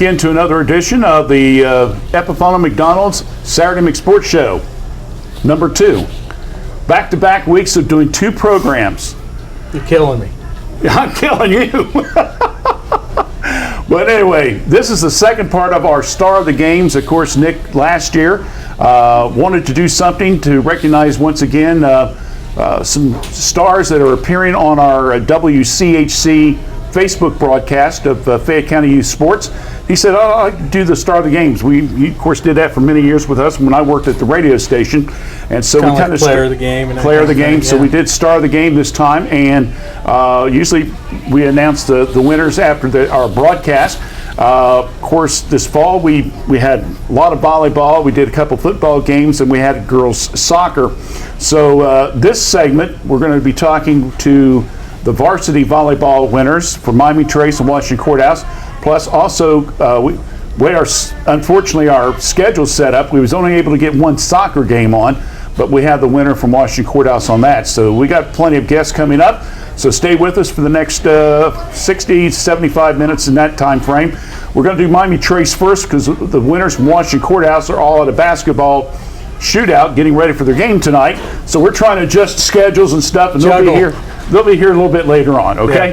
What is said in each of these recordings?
back into another edition of the Epifano McDonald's Saturday McSports Show, number 2. Back-to-back weeks of doing 2 programs. You're killing me. I'm killing you. But anyway, this is the second part of our Star of the Games. Of course, Nick last year wanted to do something to recognize once again some stars that are appearing on our WCHC Facebook broadcast of Fayette County Youth Sports. He said, I'd like to do the Star of the Games. He, of course, did that for many years with us when I worked at the radio station. And so kinda we kind of player of the game. And player of the game. Yeah. So we did Star of the Game this time. And usually we announce the winners after our broadcast. Of course, this fall we had a lot of volleyball. We did a couple football games, and we had girls soccer. So this segment, we're going to be talking to the varsity volleyball winners for Miami Trace and Washington Courthouse. Plus, also, unfortunately, our schedule set up, we was only able to get one soccer game on, but we have the winner from Washington Courthouse on that. So we got plenty of guests coming up. So stay with us for the next 60, 75 minutes in that time frame. We're going to do Miami Trace first because the winners from Washington Courthouse are all at a basketball shootout getting ready for their game tonight. So we're trying to adjust schedules and stuff, and they'll be here a little bit later on, okay?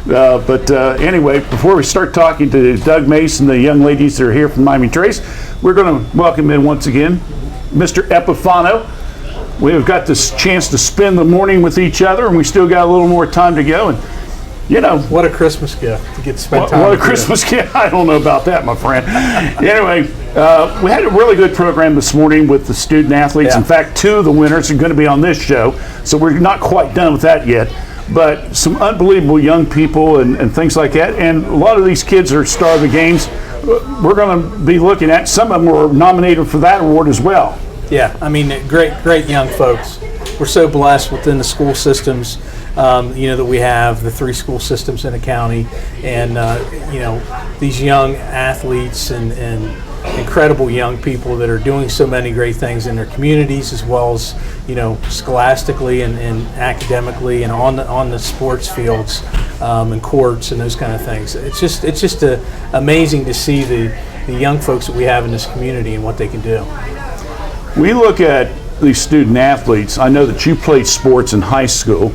Yeah. But anyway, before we start talking to Doug Mason, the young ladies that are here from Miami Trace, we're going to welcome in once again Mr. Epifano. We've got this chance to spend the morning with each other, and we still got a little more time to go. And you know, what a Christmas gift to get to spend time. What a Christmas gift! I don't know about that, my friend. Anyway, we had a really good program this morning with the student athletes. Yeah. In fact, 2 of the winners are going to be on this show, so we're not quite done with that yet. But some unbelievable young people and things like that. And a lot of these kids are Star of the Games. We're going to be looking at, some of them were nominated for that award as well. Yeah, I mean, great young folks. We're so blessed within the school systems, that we have the 3 school systems in the county, and these young athletes and incredible young people that are doing so many great things in their communities, as well as scholastically and academically and on the sports fields and courts and those kind of things. It's just amazing to see the young folks that we have in this community and what they can do. We look at these student athletes. I know that you played sports in high school.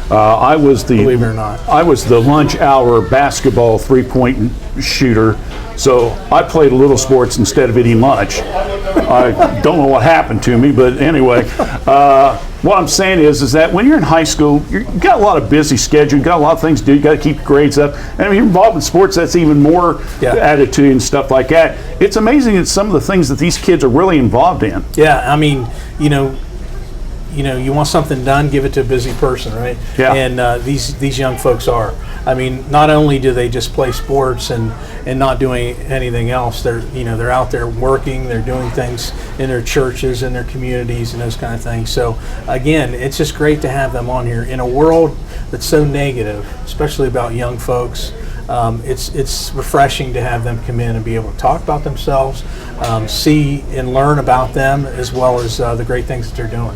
Believe it or not, I was the lunch hour basketball 3-point shooter. So I played a little sports instead of eating lunch. I don't know what happened to me, but anyway, what I'm saying is that when you're in high school, you've got a lot of busy schedule, you've got a lot of things to do, you got to keep your grades up. And if you're involved in sports, that's even more attitude and stuff like that. It's amazing at some of the things that these kids are really involved in. Yeah, I mean, you want something done, give it to a busy person, right? Yeah. And these young folks are. I mean, not only do they just play sports and not doing anything else, they're out there working, they're doing things in their churches, in their communities, and those kind of things. So again, it's just great to have them on here in a world that's so negative, especially about young folks. It's refreshing to have them come in and be able to talk about themselves, see and learn about them, as well as the great things that they're doing.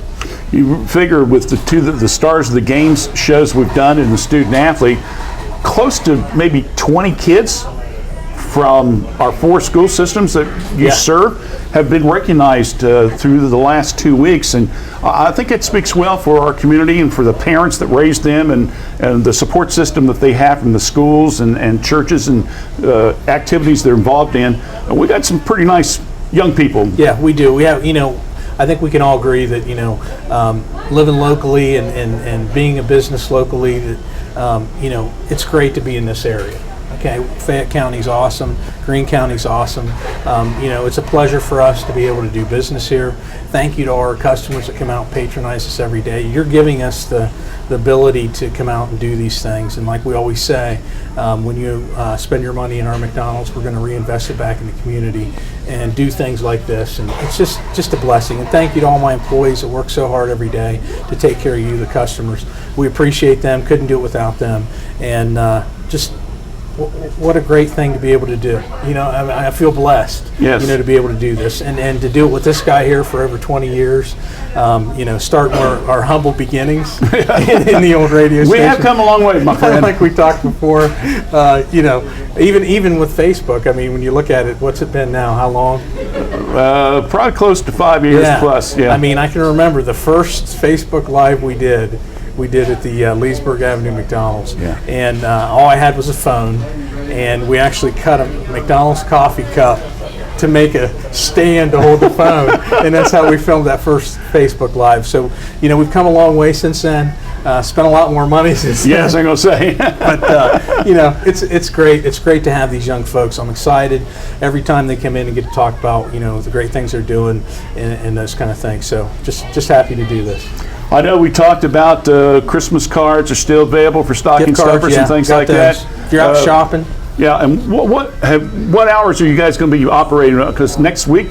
You figure with the Stars of the Games shows we've done in the student athlete, close to maybe 20 kids from our 4 school systems that you serve have been recognized through the last 2 weeks. And I think it speaks well for our community and for the parents that raised them and the support system that they have from the schools and churches and activities they're involved in. And we got some pretty nice young people. Yeah, we do. We have, I think we can all agree that, living locally and being a business locally, it's great to be in this area. Okay, Fayette County's awesome. Greene County's awesome. It's a pleasure for us to be able to do business here. Thank you to our customers that come out and patronize us every day. You're giving us the ability to come out and do these things. And like we always say, when you spend your money in our McDonald's, we're going to reinvest it back in the community and do things like this. And it's just a blessing. And thank you to all my employees that work so hard every day to take care of you, the customers. We appreciate them. Couldn't do it without them. And just what a great thing to be able to do. You know, I feel blessed, Yes. you know, to be able to do this and to do it with this guy here for over 20 years, you know, starting our humble beginnings in the old radio station. We have come a long way, my friend. Like we talked before, you know, even with Facebook, I mean, when you look at it, what's it been now? How long? Probably close to 5 years plus. Yeah. I mean, I can remember the first Facebook Live we did at the Leesburg Avenue McDonald's. Yeah. And all I had was a phone, and we actually cut a McDonald's coffee cup to make a stand to hold the phone, and that's how we filmed that first Facebook Live. So, you know, we've come a long way since then. Spent a lot more money since then. Yes, I'm going to say. But you know, it's great. It's great to have these young folks. I'm excited every time they come in and get to talk about, you know, the great things they're doing and those kind of things. So just happy to do this. I know we talked about Christmas cards are still available for stocking Gift cards, stuffers yeah, and things got like those. that. If you're out shopping. Yeah, and what hours are you guys going to be operating? Because next week,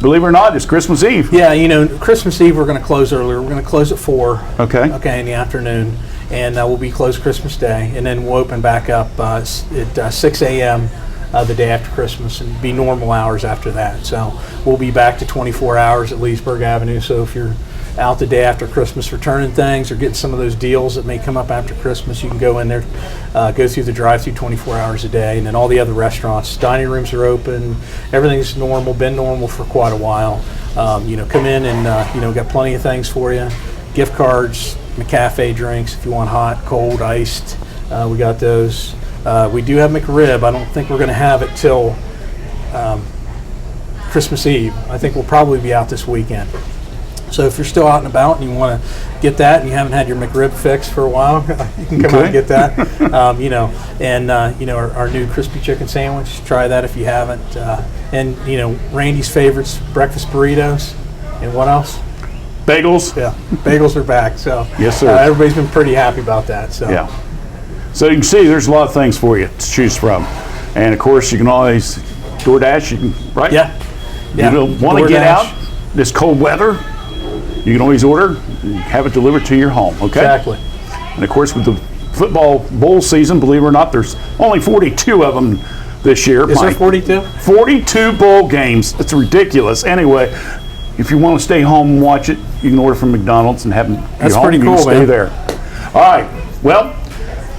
believe it or not, it's Christmas Eve. Yeah, you know, Christmas Eve we're going to close earlier. We're going to close at 4. Okay. Okay, in the afternoon, and we'll be closed Christmas Day, and then we'll open back up at 6 a.m. The day after Christmas, and be normal hours after that. So we'll be back to 24 hours at Leesburg Avenue. So if you're out the day after Christmas returning things or getting some of those deals that may come up after Christmas, you can go in there, go through the drive-through 24 hours a day, and then all the other restaurants, dining rooms are open, everything's normal, been normal for quite a while. You know, come in and, you know, got plenty of things for you, gift cards, McCafe drinks if you want hot, cold, iced, we got those. We do have McRib. I don't think we're going to have it till Christmas Eve. I think we'll probably be out this weekend. So if you're still out and about and you want to get that and you haven't had your McRib fix for a while, you can come out and get that. You know, and you know, our new crispy chicken sandwich. Try that if you haven't. And you know, Randy's favorites, breakfast burritos, and what else? Bagels. Yeah, bagels are back. So Yes, sir. Everybody's been pretty happy about that. So Yeah. So you can see there's a lot of things for you to choose from. And of course, you can always DoorDash, you can, right? Yeah. You don't want to get out this cold weather, you can always order and have it delivered to your home, okay? Exactly. And of course, with the football bowl season, believe it or not, there's only 42 of them this year. Is there 42? 42 bowl games. It's ridiculous. Anyway, if you want to stay home and watch it, you can order from McDonald's and have them. That's home. pretty You can cool, stay man. there. All right. Well,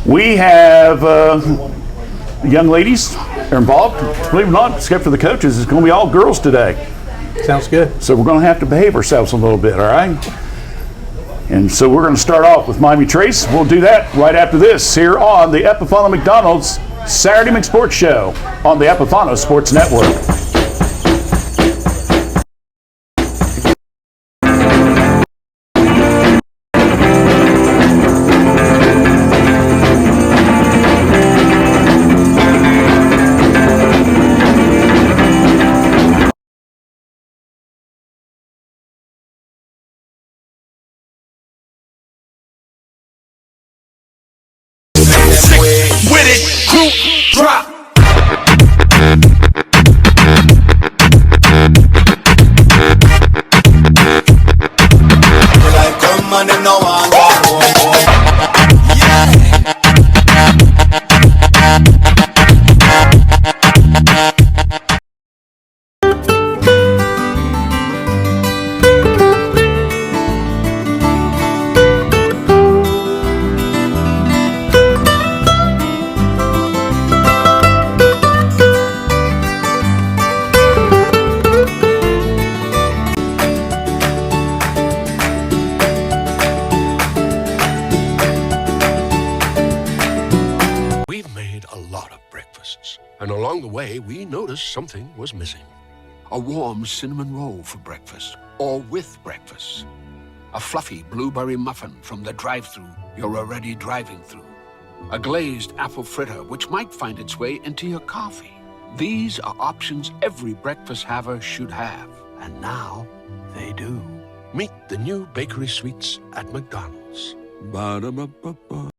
we have young ladies are involved. Believe it or not, except for the coaches, it's going to be all girls today. Sounds good. So we're going to have to behave ourselves a little bit, all right? And so we're going to start off with Miami Trace. We'll do that right after this here on the Epifano McDonald's Saturday McSports Show on the Epifano Sports Network. With it, group drop. Like come on and no one go. Yeah. We've made a lot of breakfasts, and along the way, we noticed something was missing. A warm cinnamon roll for breakfast, or with breakfast. A fluffy blueberry muffin from the drive-thru you're already driving through. A glazed apple fritter which might find its way into your coffee. These are options every breakfast haver should have, and now they do. Meet the new bakery sweets at McDonald's. Ba-da-ba-ba-ba.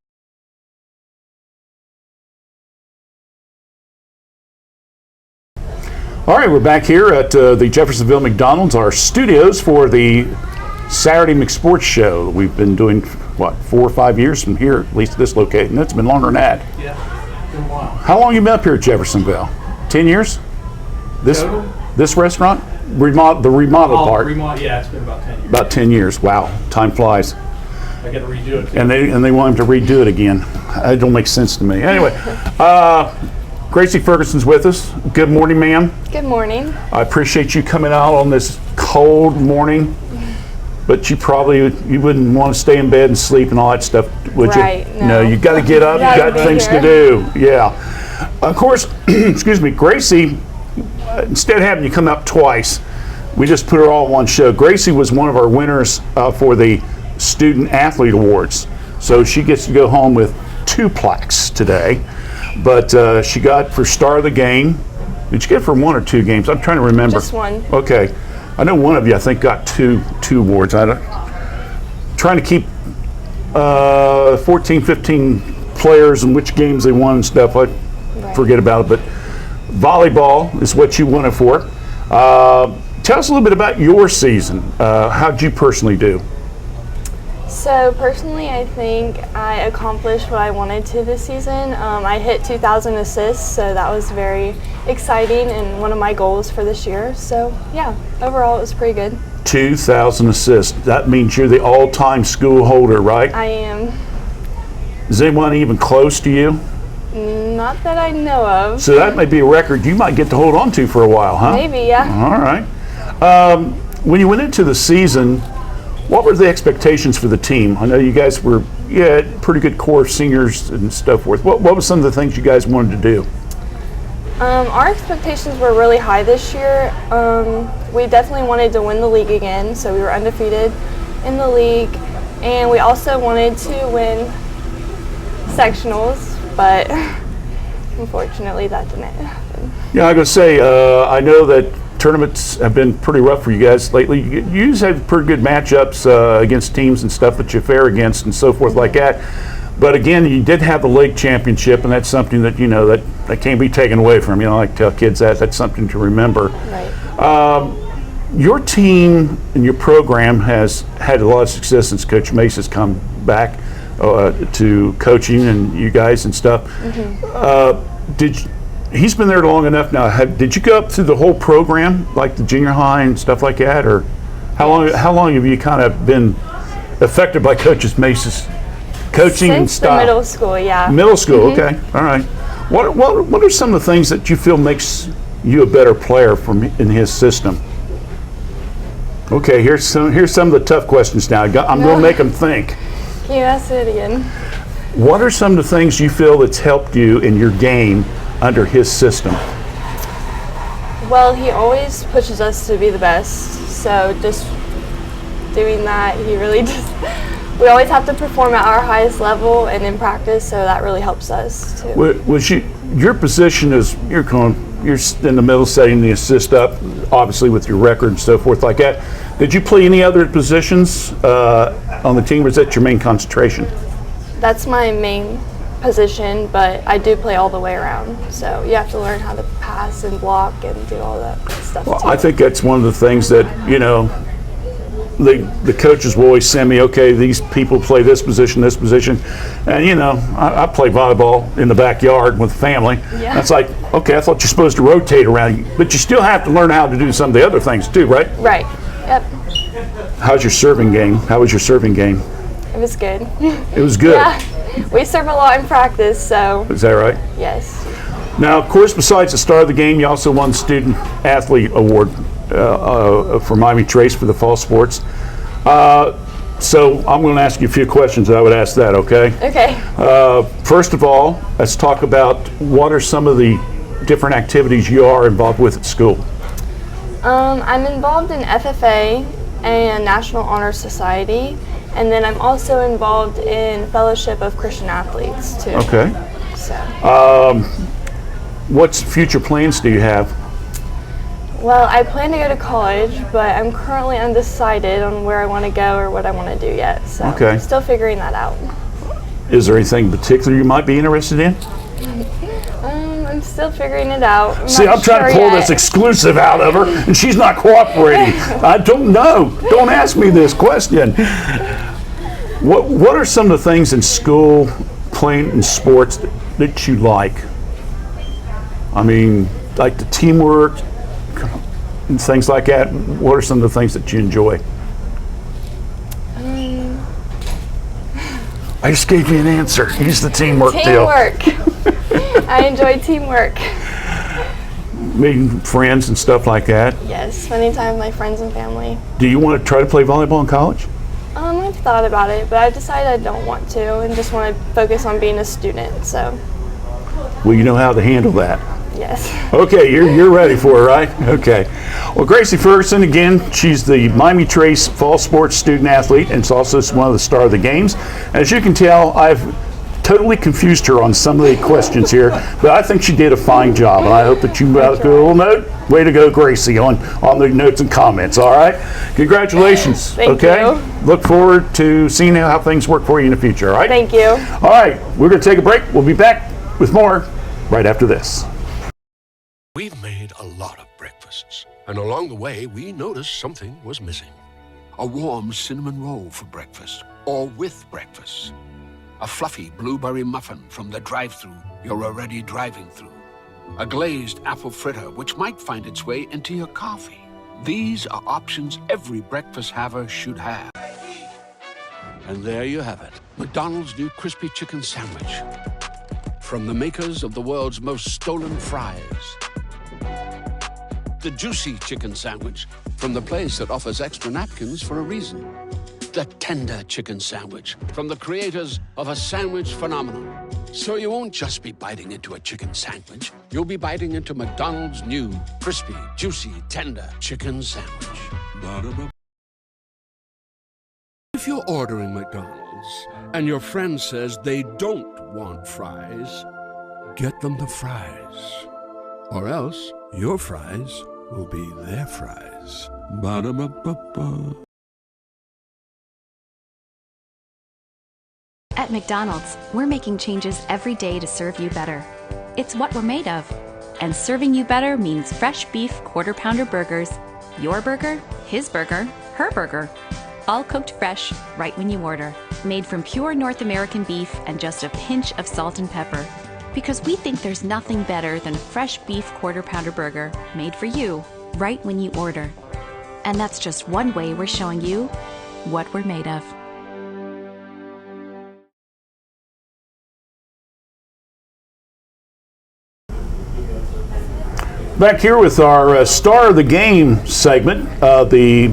All right, we're back here at the Jeffersonville McDonald's, our studios for the Saturday McSports Show. We've been doing, what, 4 or 5 years from here, at least this location. It's been longer than that. Yeah. a while. How long you been up here at Jeffersonville? 10 years? Total? This restaurant? The remodel part? Yeah, it's been about 10 years. About 10 years. Wow, time flies. I got to redo it. And they want him to redo it again. It don't make sense to me. Anyway, Gracie Ferguson's with us. Good morning, ma'am. Good morning. I appreciate you coming out on this cold morning, but you wouldn't want to stay in bed and sleep and all that stuff, would you? Right, no. No, you got to get up. You Gotta got be things to here. do. Yeah. Of course, excuse me, Gracie. Instead of having you come up twice, we just put her all in one show. Gracie was one of our winners for the Student Athlete Awards, so she gets to go home with 2 plaques today. But she got for Star of the Game. Did you get for 1 or 2 games? I'm trying to remember. Just 1. Okay, I know one of you I think got two awards. Trying to keep 14, 15 players and which games they won and stuff. I forget about it, but volleyball is what you won it for. Tell us a little bit about your season. How'd you personally do? So personally, I think I accomplished what I wanted to this season. I hit 2,000 assists, so that was very exciting and one of my goals for this year. So yeah, overall it was pretty good. 2,000 assists. That means you're the all-time school holder, right? I am. Is anyone even close to you? Not that I know of. So that may be a record you might get to hold on to for a while, huh? Maybe, yeah. All right. When you went into the season, what were the expectations for the team? I know you guys had pretty good core of seniors and stuff forth. What were some of the things you guys wanted to do? Our expectations were really high this year. We definitely wanted to win the league again, so we were undefeated in the league. And we also wanted to win sectionals, but unfortunately that didn't happen. Yeah, I gotta say, I know that tournaments have been pretty rough for you guys lately. You usually have pretty good matchups against teams and stuff that you fare against and so forth like that. But again, you did have the league championship, and that's something that that can't be taken away from you. I like to tell kids that's something to remember. Right. Your team and your program has had a lot of success since Coach Mace has come back to coaching and you guys and stuff. He's been there long enough now. Did you go up through the whole program, like the junior high and stuff like that, or how long have you kind of been affected by Coach Mace's coaching and Since style? the middle school, yeah. Middle school, okay, all right. What are some of the things that you feel makes you a better player in his system? Okay, here's some of the tough questions now. I'm going to make them think. Can you ask it again? What are some of the things you feel that's helped you in your game under his system? Well, he always pushes us to be the best. So just doing that, he really just, we always have to perform at our highest level and in practice, so that really helps us too. Was your position is you're in the middle setting the assist up, obviously with your record and so forth like that. Did you play any other positions on the team, or is that your main concentration? That's my main position, but I do play all the way around. So you have to learn how to pass and block and do all that stuff Well, too. I think that's one of the things that, the coaches will always send me, okay, these people play this position. And, I play volleyball in the backyard with family. Yeah. That's like, okay, I thought you're supposed to rotate around, but you still have to learn how to do some of the other things too, right? Right. Yep. How's your serving game? How was your serving game? It was good. It was good. Yeah. We serve a lot in practice, so Is that right? yes. Now, of course, besides the Star of the Game, you also won Student Athlete Award for Miami Trace for the fall sports. So I'm going to ask you a few questions. I would ask that, okay? Okay. First of all, let's talk about what are some of the different activities you are involved with at school. I'm involved in FFA and National Honor Society, and then I'm also involved in Fellowship of Christian Athletes too. Okay. So, What future plans do you have? well, I plan to go to college, but I'm currently undecided on where I want to go or what I want to do yet. So, Okay. still figuring that out. Is there anything in particular you might be interested in? I'm still figuring it out. See, not I'm trying to sure pull yet. this exclusive out of her, and she's not cooperating. I don't know. Don't ask me this question. What are some of the things in school, playing in sports, that you like? I mean, like the teamwork and things like that. What are some of the things that you enjoy? I just gave you an answer. Use the teamwork deal. Teamwork. I enjoy teamwork. Meeting friends and stuff like that. Yes, spending time with my friends and family. Do you want to try to play volleyball in college? I've thought about it, but I've decided I don't want to and just want to focus on being a student, so Well, you know how to handle that. yes. Okay, you're ready for it, right? Okay. Well, Gracie Ferguson, again, she's the Miami Trace Fall Sports student athlete, and it's also one of the star of the games. As you can tell, I've totally confused her on some of the questions here, but I think she did a fine job, and I hope that you got a little note. Way to go, Gracie, on the notes and comments, all right? Congratulations, Thank okay? you. Look forward to seeing how things work for you in the future, all right? Thank you. All right, we're going to take a break. We'll be back with more right after this. We've made a lot of breakfasts, and along the way, we noticed something was missing. A warm cinnamon roll for breakfast, or with breakfast. A fluffy blueberry muffin from the drive-thru you're already driving through. A glazed apple fritter which might find its way into your coffee. These are options every breakfast haver should have. And there you have it, McDonald's new crispy chicken sandwich. From the makers of the world's most stolen fries. The juicy chicken sandwich from the place that offers extra napkins for a reason. The tender chicken sandwich from the creators of a sandwich phenomenon. So you won't just be biting into a chicken sandwich, you'll be biting into McDonald's new crispy, juicy, tender chicken sandwich. If you're ordering McDonald's and your friend says they don't want fries, get them the fries. Or else your fries will be their fries. Ba-da-ba-ba-ba. At McDonald's, we're making changes every day to serve you better. It's what we're made of. And serving you better means fresh beef quarter-pounder burgers. Your burger, his burger, her burger. All cooked fresh, right when you order. Made from pure North American beef and just a pinch of salt and pepper. Because we think there's nothing better than a fresh beef quarter-pounder burger made for you, right when you order. And that's just one way we're showing you what we're made of. Back here with our Star of the Game segment, the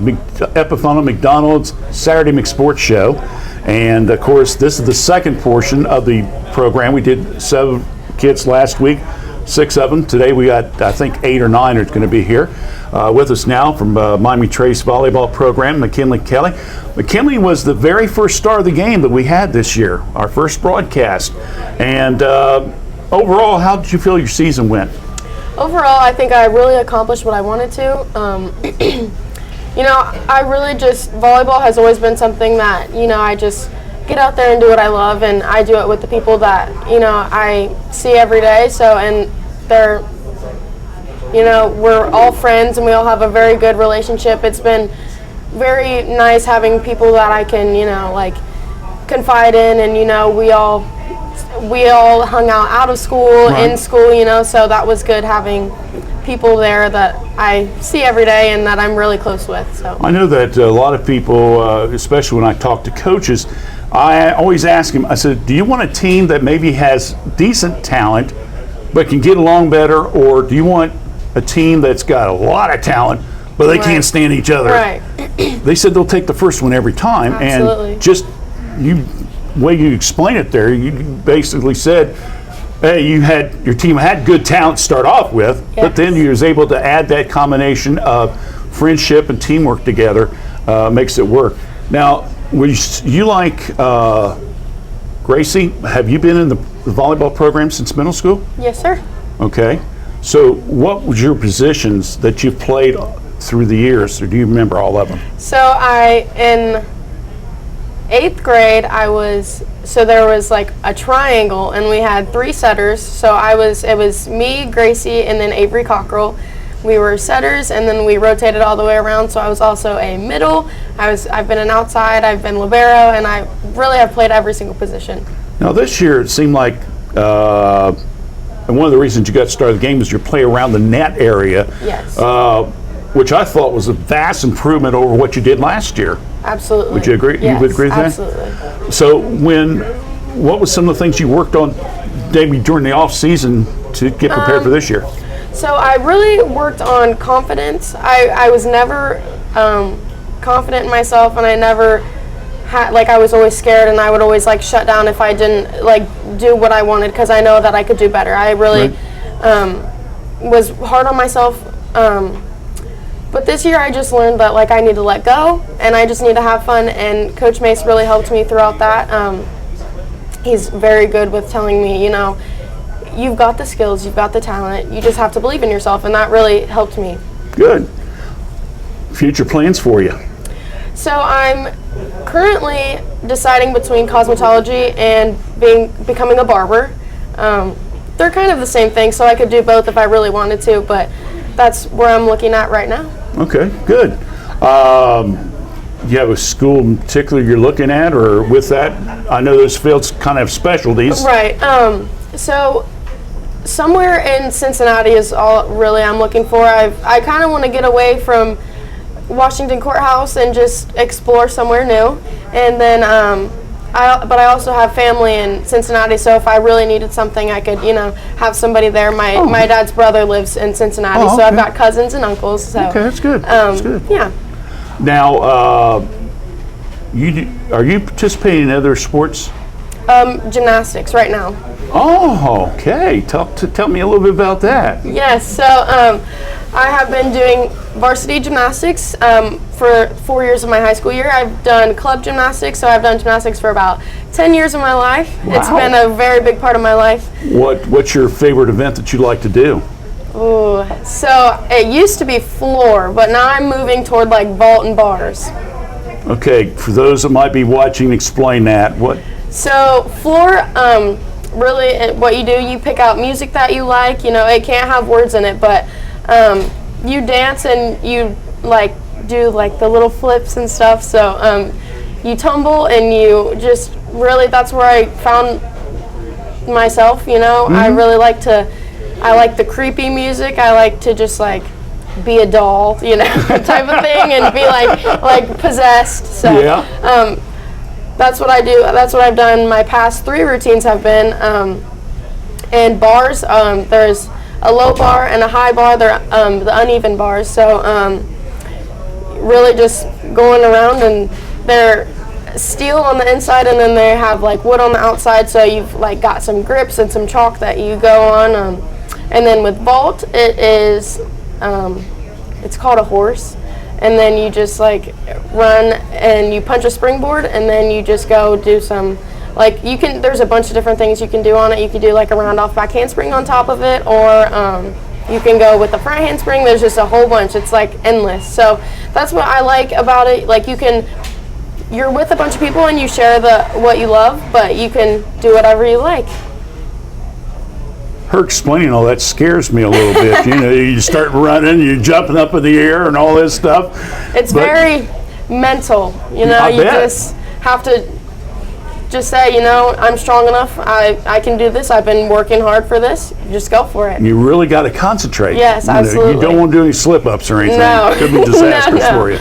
Epifana McDonald's Saturday McSports Show. And of course, this is the second portion of the program. We did 7 kids last week, 6 of them. Today we got, I think, 8 or 9 are going to be here. With us now from Miami Trace volleyball program, McKinley Kelly. McKinley was the very first Star of the Game that we had this year, our first broadcast. And overall, how did you feel your season went? Overall, I think I really accomplished what I wanted to. You know, I really just, volleyball has always been something that, you know, I just get out there and do what I love, and I do it with the people that, you know, I see every day. So, and they're, you know, we're all friends and we all have a very good relationship. It's been very nice having people that I can, you know, like confide in, and, you know, we all hung out of school, Right. in school, you know, so that was good having people there that I see every day and that I'm really close with. So I know that a lot of people, especially when I talk to coaches, I always ask them, I said, do you want a team that maybe has decent talent but can get along better, or do you want a team that's got a lot of talent but they Right. can't stand each other? Right. They said they'll take the first one every time. Absolutely. And just way you explain it there, you basically said, hey, your team had good talent to start off with, but then you was able to add that combination of friendship and teamwork together, makes it work. Now, was you like Gracie? Have you been in the volleyball program since middle school? yes, sir. Okay. So what was your positions that you've played through the years, or do you remember all of them? So in 8th grade, there was like a triangle and we had 3 setters. So it was me, Gracie, and then Avery Cockrell. We were setters, and then we rotated all the way around. So I was also a middle. I've been an outside, I've been libero, and I really have played every single position. Now this year it seemed like and one of the reasons you got started the game was your play around the net area. Yes. Which I thought was a vast improvement over what you did last year. Absolutely. Would you agree? Yes, you would agree with absolutely. that? So what was some of the things you worked on maybe during the off season to get prepared for this year? So I really worked on confidence. I was never confident in myself, and I never had, like, I was always scared, and I would always like shut down if I didn't like do what I wanted, because I know that I could do better. I really was hard on myself. But this year I just learned that like I need to let go, and I just need to have fun, and Coach Mace really helped me throughout that. He's very good with telling me, you know, you've got the skills, you've got the talent, you just have to believe in yourself, and that really helped me. Good. Future plans for you? So I'm currently deciding between cosmetology and becoming a barber. They're kind of the same thing, so I could do both if I really wanted to, but that's where I'm looking at right now. Okay, good. Do you have a school in particular you're looking at, or with that? I know those fields kind of have specialties. Right. So somewhere in Cincinnati is all really I'm looking for. I kind of want to get away from Washington Courthouse and just explore somewhere new. And then, but I also have family in Cincinnati, so if I really needed something, I could, you know, have somebody there. My dad's brother lives in Cincinnati, so I've got cousins and uncles. So okay, that's good. That's good. Yeah. Now, are you participating in other sports? Gymnastics right now. Oh, okay. Tell me a little bit about that. Yes, so I have been doing varsity gymnastics for 4 years of my high school year. I've done club gymnastics, so I've done gymnastics for about 10 years of my life. Wow. It's been a very big part of my life. What's your favorite event that you like to do? Ooh, so it used to be floor, but now I'm moving toward like vault and bars. Okay, for those that might be watching, explain that. What? So floor, really what you do, you pick out music that you like. You know, it can't have words in it, but you dance and you like do like the little flips and stuff. So you tumble and you just really, that's where I found myself, you know. I really like I like the creepy music. I like to just like be a doll, you know, type of thing, and be like possessed. So yeah. That's what I do. That's what I've done. My past 3 routines have been and bars. There's a low bar and a high bar. They're the uneven bars. So really just going around, and they're steel on the inside, and then they have like wood on the outside. So you've like got some grips and some chalk that you go on. And then with vault, it is it's called a horse. And then you just like run and you punch a springboard, and then you just go do some, like there's a bunch of different things you can do on it. You can do like a round off back handspring on top of it, or you can go with the front handspring. There's just a whole bunch. It's like endless. So that's what I like about it. Like you're with a bunch of people and you share what you love, but you can do whatever you like. Her explaining all that scares me a little bit. You know, you start running, you're jumping up in the air and all this stuff. It's very mental, you know. I you bet. just have to just say, you know, I'm strong enough. I can do this. I've been working hard for this. Just go for it. You really got to concentrate. Yes, absolutely. You don't want to do any slip-ups or anything. No. It could be disastrous No. for you.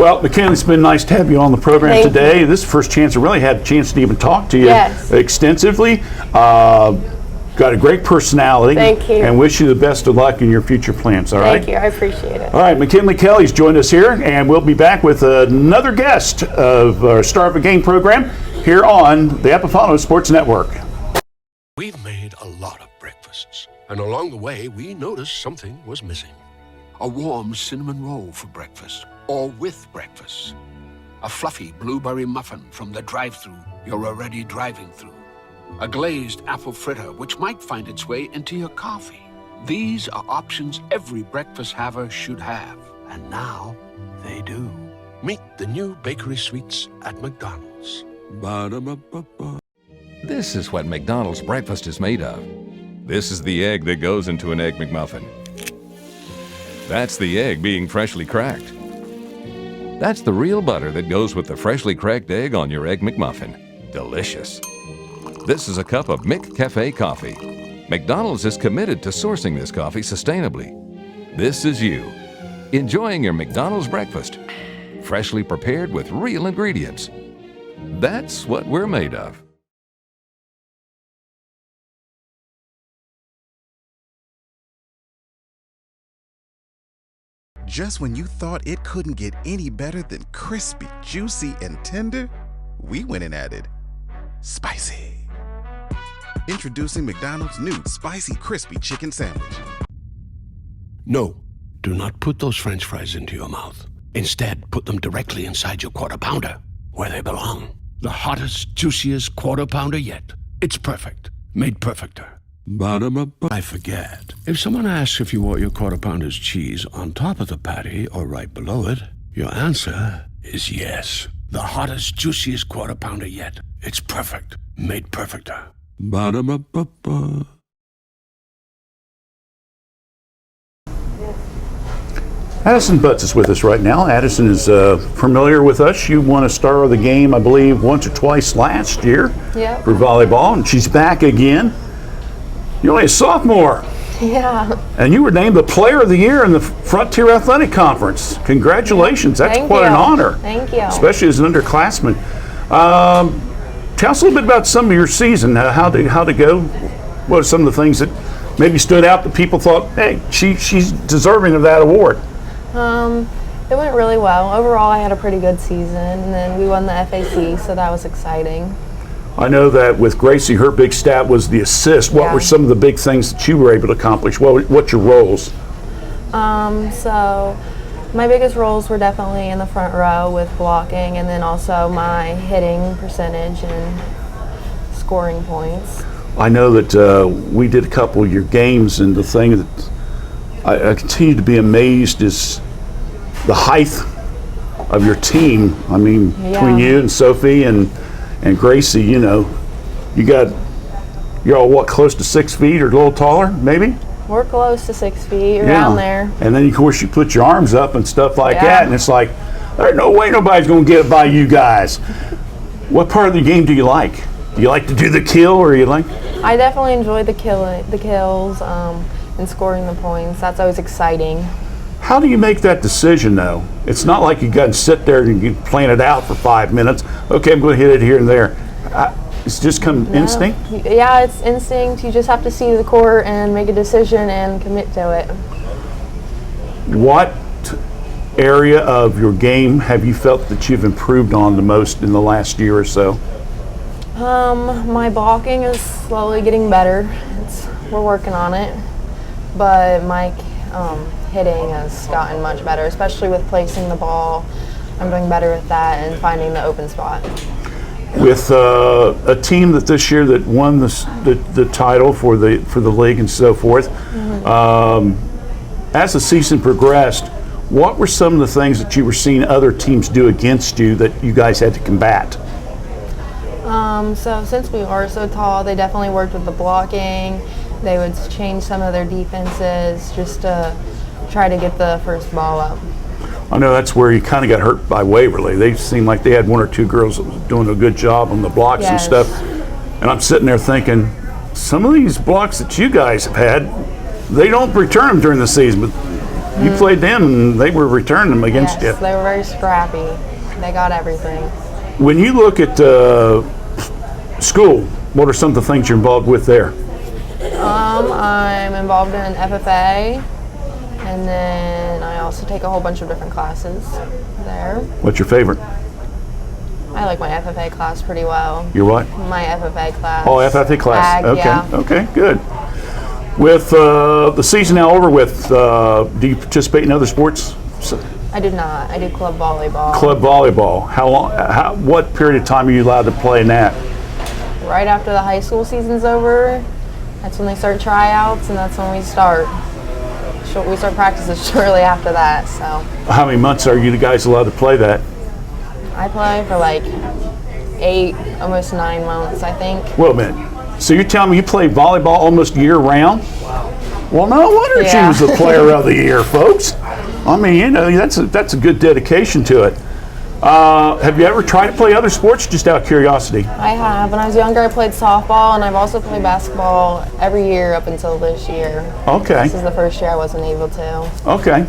Well, McKinley, it's been nice to have you on the program Thank today. you. This is the first chance I really had a chance to even talk to you Yes. extensively. Got a great personality. Thank you. And wish you the best of luck in your future plans, all right? Thank you. I appreciate it. All right, McKinley Kelly's joined us here, and we'll be back with another guest of our Star of the Game program here on the Epifano Sports Network. We've made a lot of breakfasts, and along the way, we noticed something was missing. A warm cinnamon roll for breakfast, or with breakfast. A fluffy blueberry muffin from the drive-thru you're already driving through. A glazed apple fritter which might find its way into your coffee. These are options every breakfast haver should have, and now they do. Meet the new bakery sweets at McDonald's. Ba-da-ba-ba-ba. This is what McDonald's breakfast is made of. This is the egg that goes into an Egg McMuffin. That's the egg being freshly cracked. That's the real butter that goes with the freshly cracked egg on your Egg McMuffin. Delicious. This is a cup of McCafe coffee. McDonald's is committed to sourcing this coffee sustainably. This is you, enjoying your McDonald's breakfast, freshly prepared with real ingredients. That's what we're made of. Just when you thought it couldn't get any better than crispy, juicy, and tender, we went and added spicy. Introducing McDonald's new Spicy Crispy Chicken Sandwich. No, do not put those French fries into your mouth. Instead, put them directly inside your Quarter Pounder, where they belong. The hottest, juiciest Quarter Pounder yet. It's perfect. Made perfecter. I forget. If someone asks if you want your Quarter Pounder's cheese on top of the patty or right below it, your answer is yes. The hottest, juiciest Quarter Pounder yet. It's perfect. Made perfecter. Addison Butts is with us right now. Addison is familiar with us. You won a Star of the Game, I believe, once or twice last year for volleyball, and she's back again. You're only a sophomore. Yeah. And you were named the Player of the Year in the Frontier Athletic Conference. Congratulations. That's Thank quite you. an honor. Thank you. Especially as an underclassman. Tell us a little bit about some of your season. How to go? What are some of the things that maybe stood out that people thought, hey, she's deserving of that award? It went really well. Overall, I had a pretty good season, and then we won the FAC, so that was exciting. I know that with Gracie, her big stat was the assist. What were some of the big things that you were able to accomplish? What's your roles? So my biggest roles were definitely in the front row with blocking, and then also my hitting percentage and scoring points. I know that we did a couple of your games, and the thing that I continue to be amazed is the height of your team. I mean, between you and Sophie and Gracie, you know, you're all what, close to 6 feet or a little taller, maybe? We're close to 6 feet, around there. And then, of course, you put your arms up and stuff like that, and it's like, there's no way nobody's going to get it by you guys. What part of the game do you like? Do you like to do the kill, or you like? I definitely enjoy the kills and scoring the points. That's always exciting. How do you make that decision, though? It's not like you got to sit there and you plan it out for 5 minutes. Okay, I'm going to hit it here and there. It's just instinct? Yeah, it's instinct. You just have to see the court and make a decision and commit to it. What area of your game have you felt that you've improved on the most in the last year or so? My blocking is slowly getting better. We're working on it. But my hitting has gotten much better, especially with placing the ball. I'm doing better with that and finding the open spot. With a team that this year that won the title for the league and so forth, as the season progressed, what were some of the things that you were seeing other teams do against you that you guys had to combat? So since we are so tall, they definitely worked with the blocking. They would change some of their defenses just to try to get the first ball up. I know that's where you kind of got hurt by Waverly. They seemed like they had one or two girls that was doing a good job on the blocks and stuff. And I'm sitting there thinking, some of these blocks that you guys have had, they don't return them during the season, but you played them and they were returning them against you. Yes, they were very scrappy. They got everything. When you look at school, what are some of the things you're involved with there? I'm involved in FFA, and then I also take a whole bunch of different classes there. What's your favorite? I like my FFA class pretty well. Your what? My FFA class. Oh, FFA class. Ag, okay, yeah. Okay, good. With the season now over with, do you participate in other sports? I do not. I do club volleyball. Club volleyball. How long? What period of time are you allowed to play in that? Right after the high school season's over, that's when they start tryouts, and that's when we start. We start practices shortly after that. So. How many months are you guys allowed to play that? I play for like 8, almost 9 months, I think. Wait a minute. So you're telling me you play volleyball almost year round? Well, no wonder she was the player of the year, folks. I mean, you know, that's a good dedication to it. Have you ever tried to play other sports, just out of curiosity? I have. When I was younger, I played softball, and I've also played basketball every year up until this year. Okay. This is the first year I wasn't able to. Okay.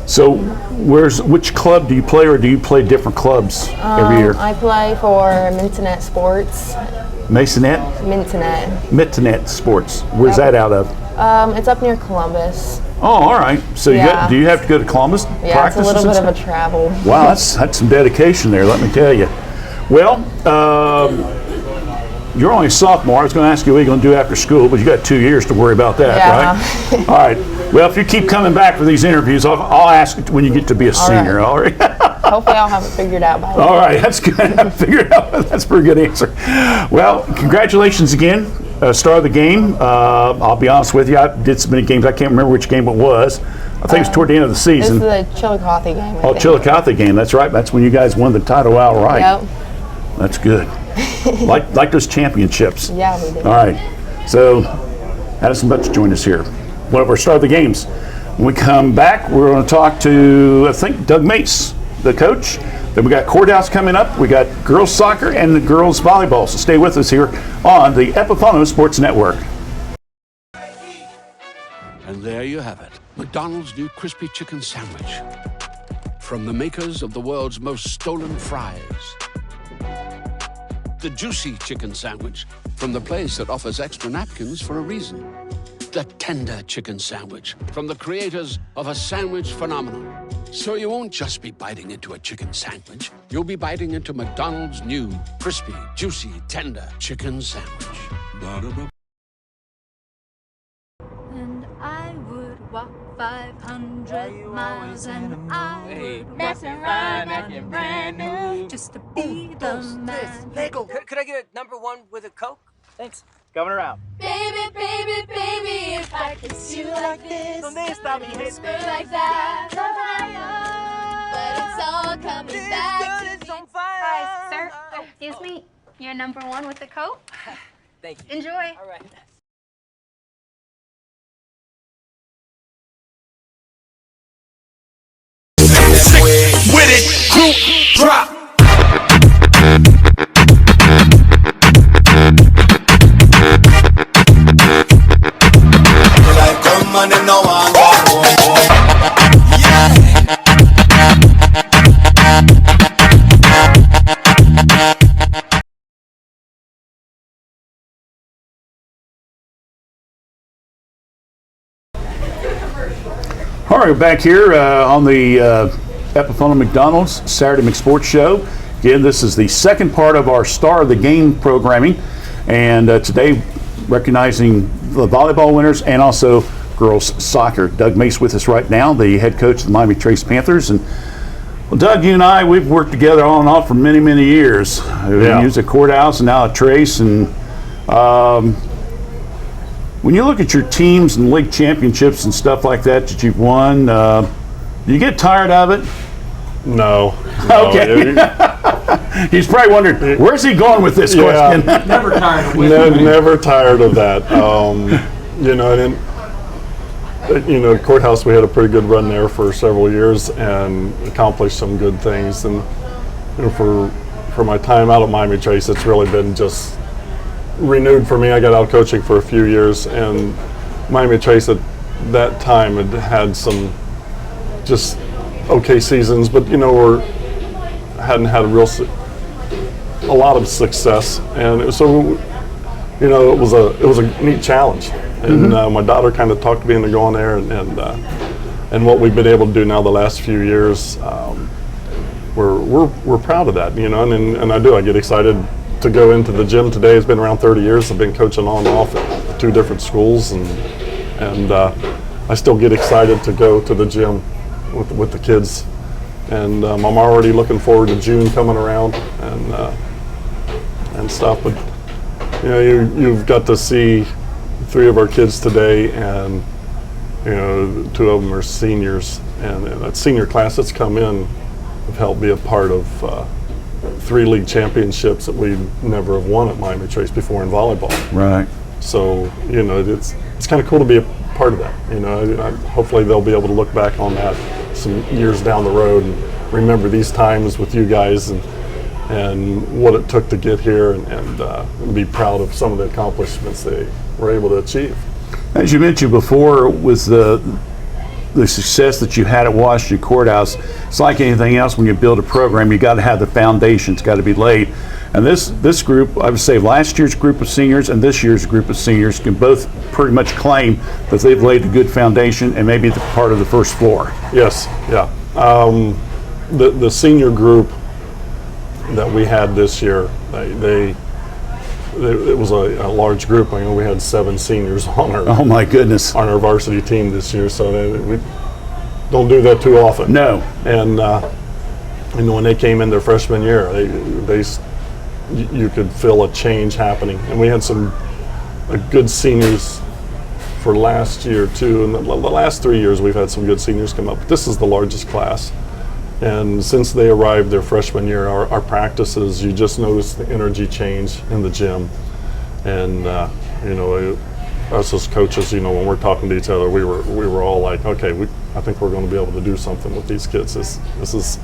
So, which club do you play, or do you play different clubs every year? I play for Mintonet Sports. Masonette? Mintonet Sports. Where's that out of? It's up near Columbus. Oh, all right. So do you have to go to Columbus? Yeah, it's a little bit of a travel. Wow, that's some dedication there, let me tell you. Well, you're only a sophomore. I was going to ask you what you're going to do after school, but you got 2 years to worry about that, right? All right. Well, if you keep coming back for these interviews, I'll ask when you get to be a senior. All right. Hopefully I'll have it figured out by then. All right, that's good. Figured out. That's a pretty good answer. Well, congratulations again. Star of the game. I'll be honest with you, I did so many games, I can't remember which game it was. I think it was toward the end of the season. This is the Chillicothe game. Oh, Chillicothe game, that's right. That's when you guys won the title outright. Yep. That's good. like those championships. Yeah, we did. All right. So, Addison Butts joined us here. One of our Star of the games. When we come back, we're going to talk to, I think, Doug Mace, the coach. Then we got courthouse coming up. We got girls soccer and the girls volleyball. So stay with us here on the Epiphano Sports Network. And there you have it. McDonald's new crispy chicken sandwich. From the makers of the world's most stolen fries. The juicy chicken sandwich from the place that offers extra napkins for a reason. The tender chicken sandwich from the creators of a sandwich phenomenon. So you won't just be biting into a chicken sandwich. You'll be biting into McDonald's new crispy, juicy, tender chicken sandwich. And I would walk 500 miles and I would walk around brand new just to be the man. Lego. Could I get a number one with a Coke? Thanks. Coming around. Baby, baby, baby, if I kiss you like this, whisper like that, but it's all coming back to me. Hi, sir. Excuse me. You're number one with the Coke. Thank you. Enjoy. All right. With it, group drop. Like come on and no one go home. Yeah. All right, we're back here on the Epiphano McDonald's Saturday McSports Show. Again, this is the second part of our Star of the Game programming, and today recognizing the volleyball winners and also girls soccer. Doug Mace with us right now, the head coach of the Miami Trace Panthers. And well, Doug, you and I, we've worked together on and off for many, many years. We used at Courthouse and now at Trace. And when you look at your teams and league championships and stuff like that you've won, do you get tired of it? No. Okay. He's probably wondering, where's he going with this question? Never tired of winning. Never tired of that. Courthouse, we had a pretty good run there for several years and accomplished some good things. And for my time out at Miami Trace, it's really been just renewed for me. I got out coaching for a few years, and Miami Trace at that time had some just okay seasons, but hadn't had a lot of success, and it was a neat challenge. And my daughter kind of talked me into going there, and what we've been able to do now the last few years, we're proud of that, and I get excited to go into the gym today. It's been around 30 years. I've been coaching on and off at 2 different schools, and I still get excited to go to the gym with the kids. And I'm already looking forward to June coming around and stuff. But you've got to see 3 of our kids today, and 2 of them are seniors, and that senior class that's come in have helped be a part of 3 league championships that we never have won at Miami Trace before in volleyball. Right. So it's kind of cool to be a part of that. Hopefully they'll be able to look back on that some years down the road remember these times with you guys and what it took to get here, and be proud of some of the accomplishments they were able to achieve. As you mentioned before, with the success that you had at Washington Courthouse, it's like anything else. When you build a program, you got to have the foundation. It's got to be laid. And this group, I would say last year's group of seniors and this year's group of seniors can both pretty much claim that they've laid a good foundation and maybe the part of the first floor. Yes, yeah. The senior group that we had this year, it was a large group. I mean, we had 7 seniors on our oh my goodness on our varsity team this year, so we don't do that too often. No. And when they came in their freshman year, you could feel a change happening, and we had some good seniors for last year too. And the last 3 years, we've had some good seniors come up. But this is the largest class. And since they arrived their freshman year, our practices, you just notice the energy change in the gym. And us as coaches, when we're talking to each other, we were all like, okay, I think we're going to be able to do something with these kids. This is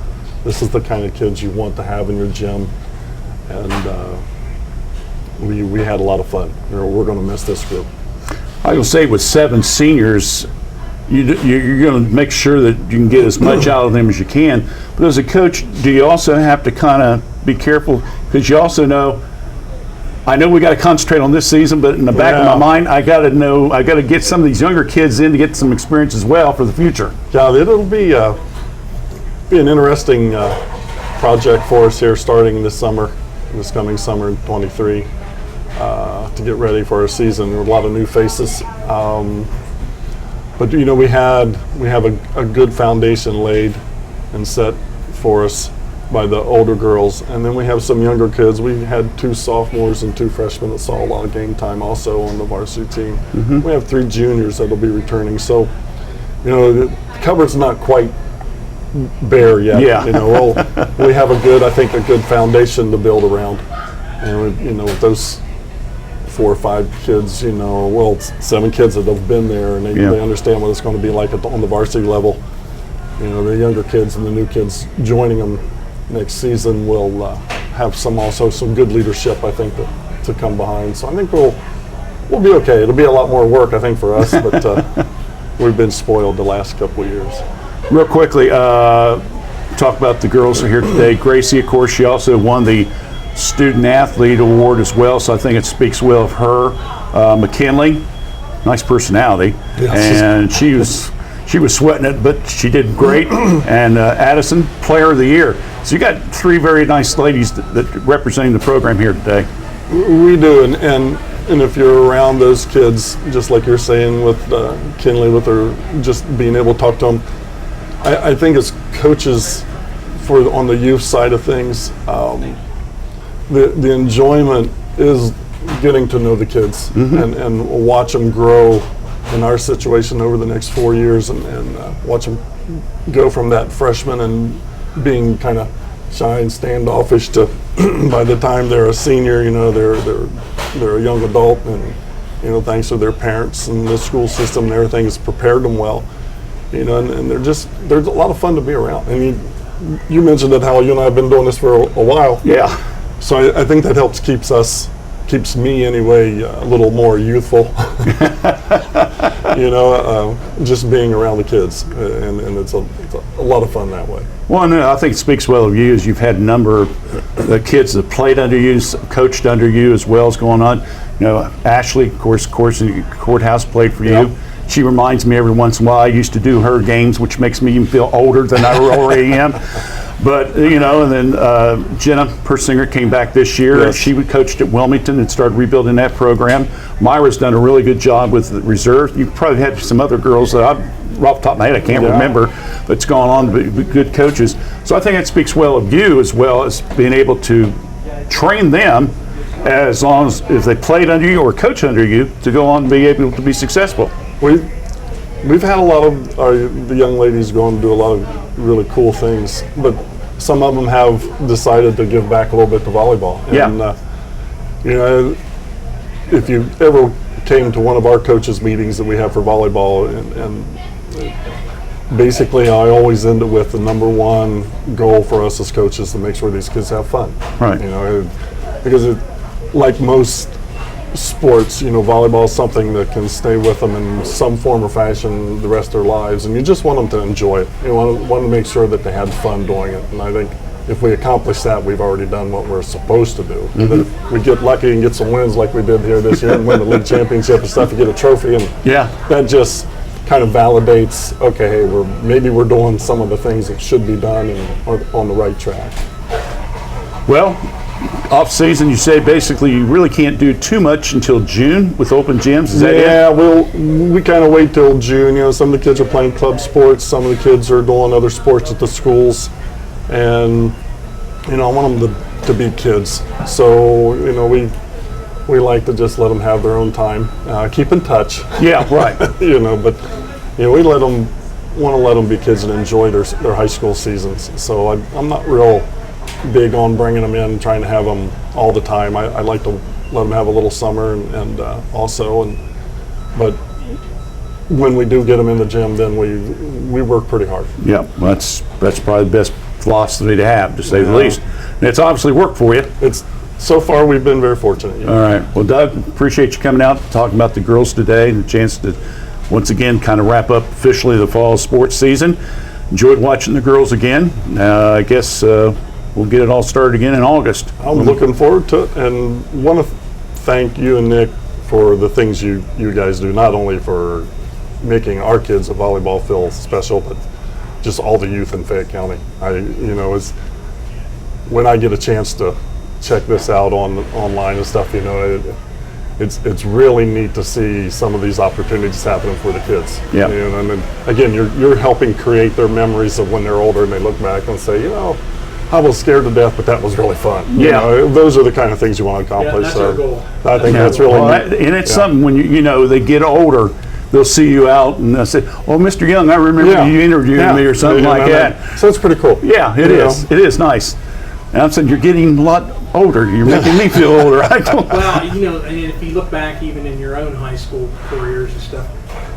the kind of kids you want to have in your gym. And we had a lot of fun. We're going to miss this group. I will say with 7 seniors, you're going to make sure that you can get as much out of them as you can. But as a coach, do you also have to kind of be careful? Because you also know, I know we got to concentrate on this season, but in the back of my mind, I got to get some of these younger kids in to get some experience as well for the future. Yeah, it'll be an interesting project for us here starting this coming summer in 23, to get ready for our season. There are a lot of new faces. But we have a good foundation laid and set for us by the older girls, and then we have some younger kids. We had 2 sophomores and 2 freshmen that saw a lot of game time also on the varsity team. Mm-hmm. We have 3 juniors that'll be returning. So, the cupboard's not quite bare yet. Yeah. We have a good foundation to build around, and with those 4 or 5 kids, 7 kids that have been there, and they understand what it's going to be like on the varsity level. The younger kids and the new kids joining them next season will have some good leadership, I think, to come behind. So I think we'll be okay. It'll be a lot more work, I think, for us, but we've been spoiled the last couple of years. Real quickly, talk about the girls who are here today. Gracie, of course, she also won the Student Athlete Award as well, so I think it speaks well of her. McKinley, nice personality, and she was sweating it, but she did great. And Addison, Player of the Year. So you got 3 very nice ladies that representing the program here today. We do, and if you're around those kids, just like you're saying with Kinley, with her, just being able to talk to them, I think as coaches on the youth side of things, the enjoyment is getting to know the kids and watch them grow in our situation over the next 4 years, and watch them go from that freshman and being kind of shy and standoffish to by the time they're a senior, they're a young adult, and thanks to their parents and the school system and everything has prepared them well, and they're a lot of fun to be around. And you mentioned that how you and I have been doing this for a while. Yeah. So I think that keeps me anyway a little more youthful. Just being around the kids, and it's a lot of fun that way. Well, no, I think it speaks well of you, as you've had a number of the kids that played under you, coached under you as well as going on. Ashley, of course, in the courthouse played for you. She reminds me every once in a while. I used to do her games, which makes me even feel older than I already am. But, and then Jenna Persinger came back this year. Yes. She coached at Wilmington and started rebuilding that program. Myra's done a really good job with the reserve. You've probably had some other girls that off the top of my head, I can't remember, that's gone on to be good coaches. So I think that speaks well of you, as well as being able to train them, as long as if they played under you or coach under you, to go on and be able to be successful. We've had a lot of the young ladies go and do a lot of really cool things, but some of them have decided to give back a little bit to volleyball. And, if you ever came to one of our coaches' meetings that we have for volleyball, and basically, I always end it with the number one goal for us as coaches to make sure these kids have fun. Right. You know, because like most sports, you know, volleyball is something that can stay with them in some form or fashion the rest of their lives, and you just want them to enjoy it. You want to make sure that they had fun doing it, and I think if we accomplish that, we've already done what we're supposed to do. And then if we get lucky and get some wins like we did here this year and win the league championship and stuff, you get a trophy, and that just kind of validates, okay, hey, maybe we're doing some of the things that should be done and are on the right track. Well, off season, you say basically you really can't do too much until June with open gyms. Is that it? Yeah, we kind of wait till June. You know, some of the kids are playing club sports, some of the kids are doing other sports at the schools, and you know, I want them to be kids. So you know, we like to just let them have their own time, keep in touch. Yeah, right. You know, but you know, we want to let them be kids and enjoy their high school seasons. So I'm not real big on bringing them in, trying to have them all the time. I like to let them have a little summer and but when we do get them in the gym, then we work pretty hard. Yeah, that's probably the best philosophy to have, to say the least. And it's obviously worked for you. So far, we've been very fortunate. Yeah. All right. Well, Doug, appreciate you coming out and talking about the girls today and the chance to once again kind of wrap up officially the fall sports season. Enjoyed watching the girls again. I guess we'll get it all started again in August. I'm looking forward to it, and want to thank you and Nick for the things you guys do, not only for making our kids at volleyball feel special, but just all the youth in Fayette County. When I get a chance to check this out online and stuff, you know, it's really neat to see some of these opportunities happening for the kids. Yeah. You know, and then again, you're helping create their memories of when they're older and they look back and say, you know, I was scared to death, but that was really fun. You know, those are the kind of things you want to accomplish. That's our goal. I think that's really neat. And it's something when you know they get older, they'll see you out and they'll say, "Oh, Mr. Young, I remember you interviewing me," or something like that. So it's pretty cool. Yeah, it is. It is nice. And I'm saying you're getting a lot older. You're making me feel older. Well, you know, and if you look back even in your own high school careers and stuff,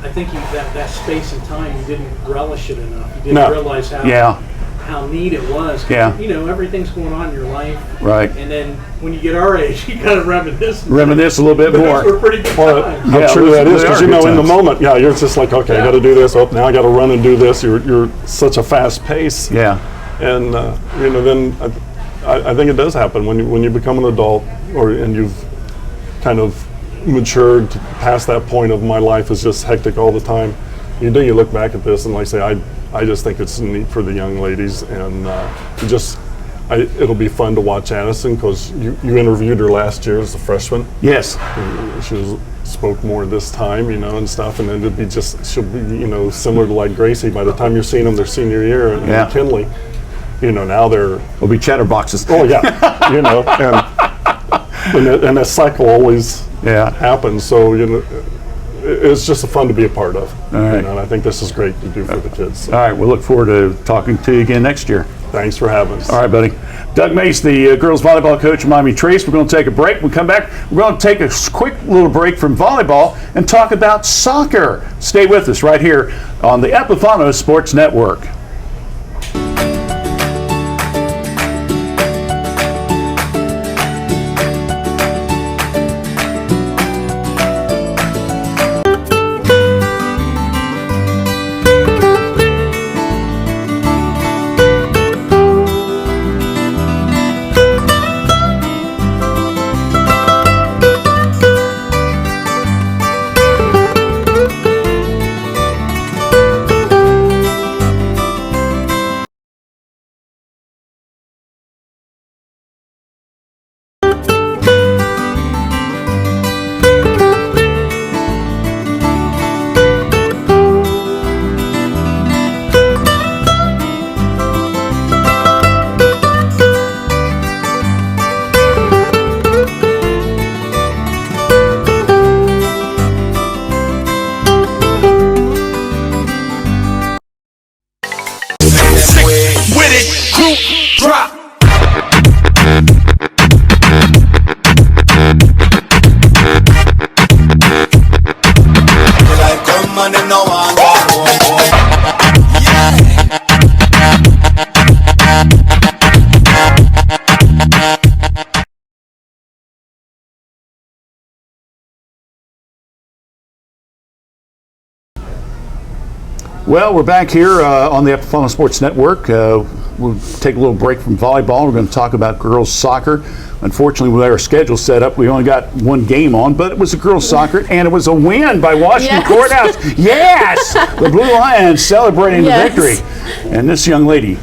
I think that space and time, you didn't relish it enough. You didn't realize how neat it was. Yeah. You know, everything's going on in your life. Right. And then when you get our age, you kind of reminisce. Reminisce a little bit more. Those were pretty good times. How true that is, because you know, in the moment, you're just like, okay, I got to do this. Oh, now I got to run and do this. You're such a fast pace. Yeah. And you know, then I think it does happen when you become an adult, and you've kind of matured past that point of my life is just hectic all the time. You look back at this and like say, I just think it's neat for the young ladies, and it'll be fun to watch Addison, because you interviewed her last year as a freshman. Yes. She spoke more this time, you know, and stuff, and then she'll be, you know, similar to like Gracie. By the time you're seeing them their senior year in McKinley, you know, now will be chatterboxes. Oh yeah, you know, and that cycle always happens. So you know, it's just fun to be a part of. All right. You know, and I think this is great to do for the kids. All right, we'll look forward to talking to you again next year. Thanks for having us. All right, buddy. Doug Mace, the girls volleyball coach of Miami Trace. We're going to take a break. When we come back, we're going to take a quick little break from volleyball and talk about soccer. Stay with us right here on the Epiphano Sports Network. And they no want go home. Well, we're back here on the Epifano Sports Network. We'll take a little break from volleyball. We're going to talk about girls soccer. Unfortunately, with our schedule set up, we only got one game on, but it was a girls soccer, and it was a win by Washington Courthouse. Yes! The Blue Lions celebrating the victory. And this young lady,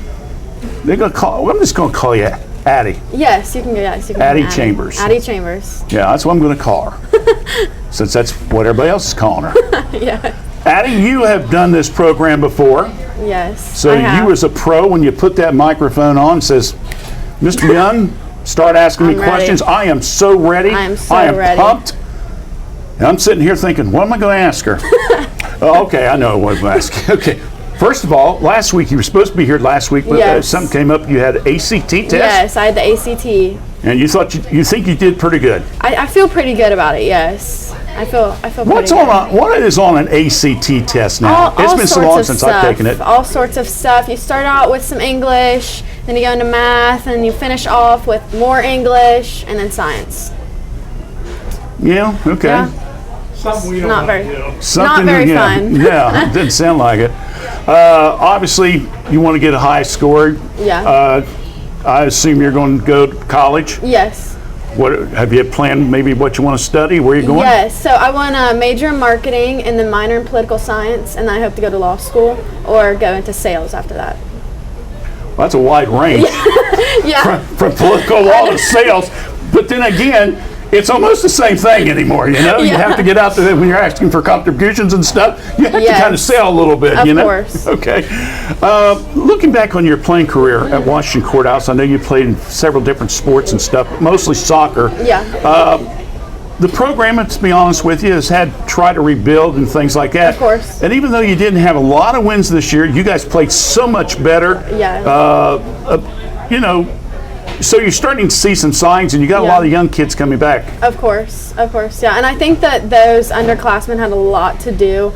they're going to call, I'm just going to call you Addie. Yes, you can go. Yes, you can. Addie Chambers. Addie Chambers. Yeah, that's what I'm going to call her, since that's what everybody else is calling her. Yeah. Addie, you have done this program before. Yes. So you as a pro, when you put that microphone on, says, Mr. Young, start asking me questions. I am so ready. I am so I am ready. pumped. And I'm sitting here thinking, what am I going to ask her? Okay, I know what I'm going to ask. Okay. First of all, last week, you were supposed to be here last week, but something came up. You had an ACT test? Yes, I had the ACT. And you thought you think you did pretty good? I feel pretty good about it, yes. I feel What's pretty on good. what is on an ACT test now? It's been so long since I've taken it. All sorts of stuff. You start out with some English, then you go into math, and you finish off with more English, and then science. Yeah, okay. Yeah. Something we don't Not want very, to do. not very fun. Yeah, it didn't sound like it. Obviously, you want to get a high score. Yeah. I assume you're going to go to college. Yes. What have you planned? Maybe what you want to study? Where are you going? Yes. So I want to major in marketing and then minor in political science, and then I hope to go to law school or go into sales after that. Well, that's a wide range. Yeah. From political law to sales. But then again, it's almost the same thing anymore, you know? You have to get out there when you're asking for contributions and stuff. You have to kind of sell a little bit, you know? Of course. Okay. Looking back on your playing career at Washington Courthouse, I know you played in several different sports and stuff, mostly soccer. Yeah. The program, to be honest with you, has had to try to rebuild and things like that. Of course. And even though you didn't have a lot of wins this year, you guys played so much better. Yeah. You know, so you're starting to see some signs, and you got a lot of young kids coming back. Of course, yeah. And I think that those underclassmen had a lot to do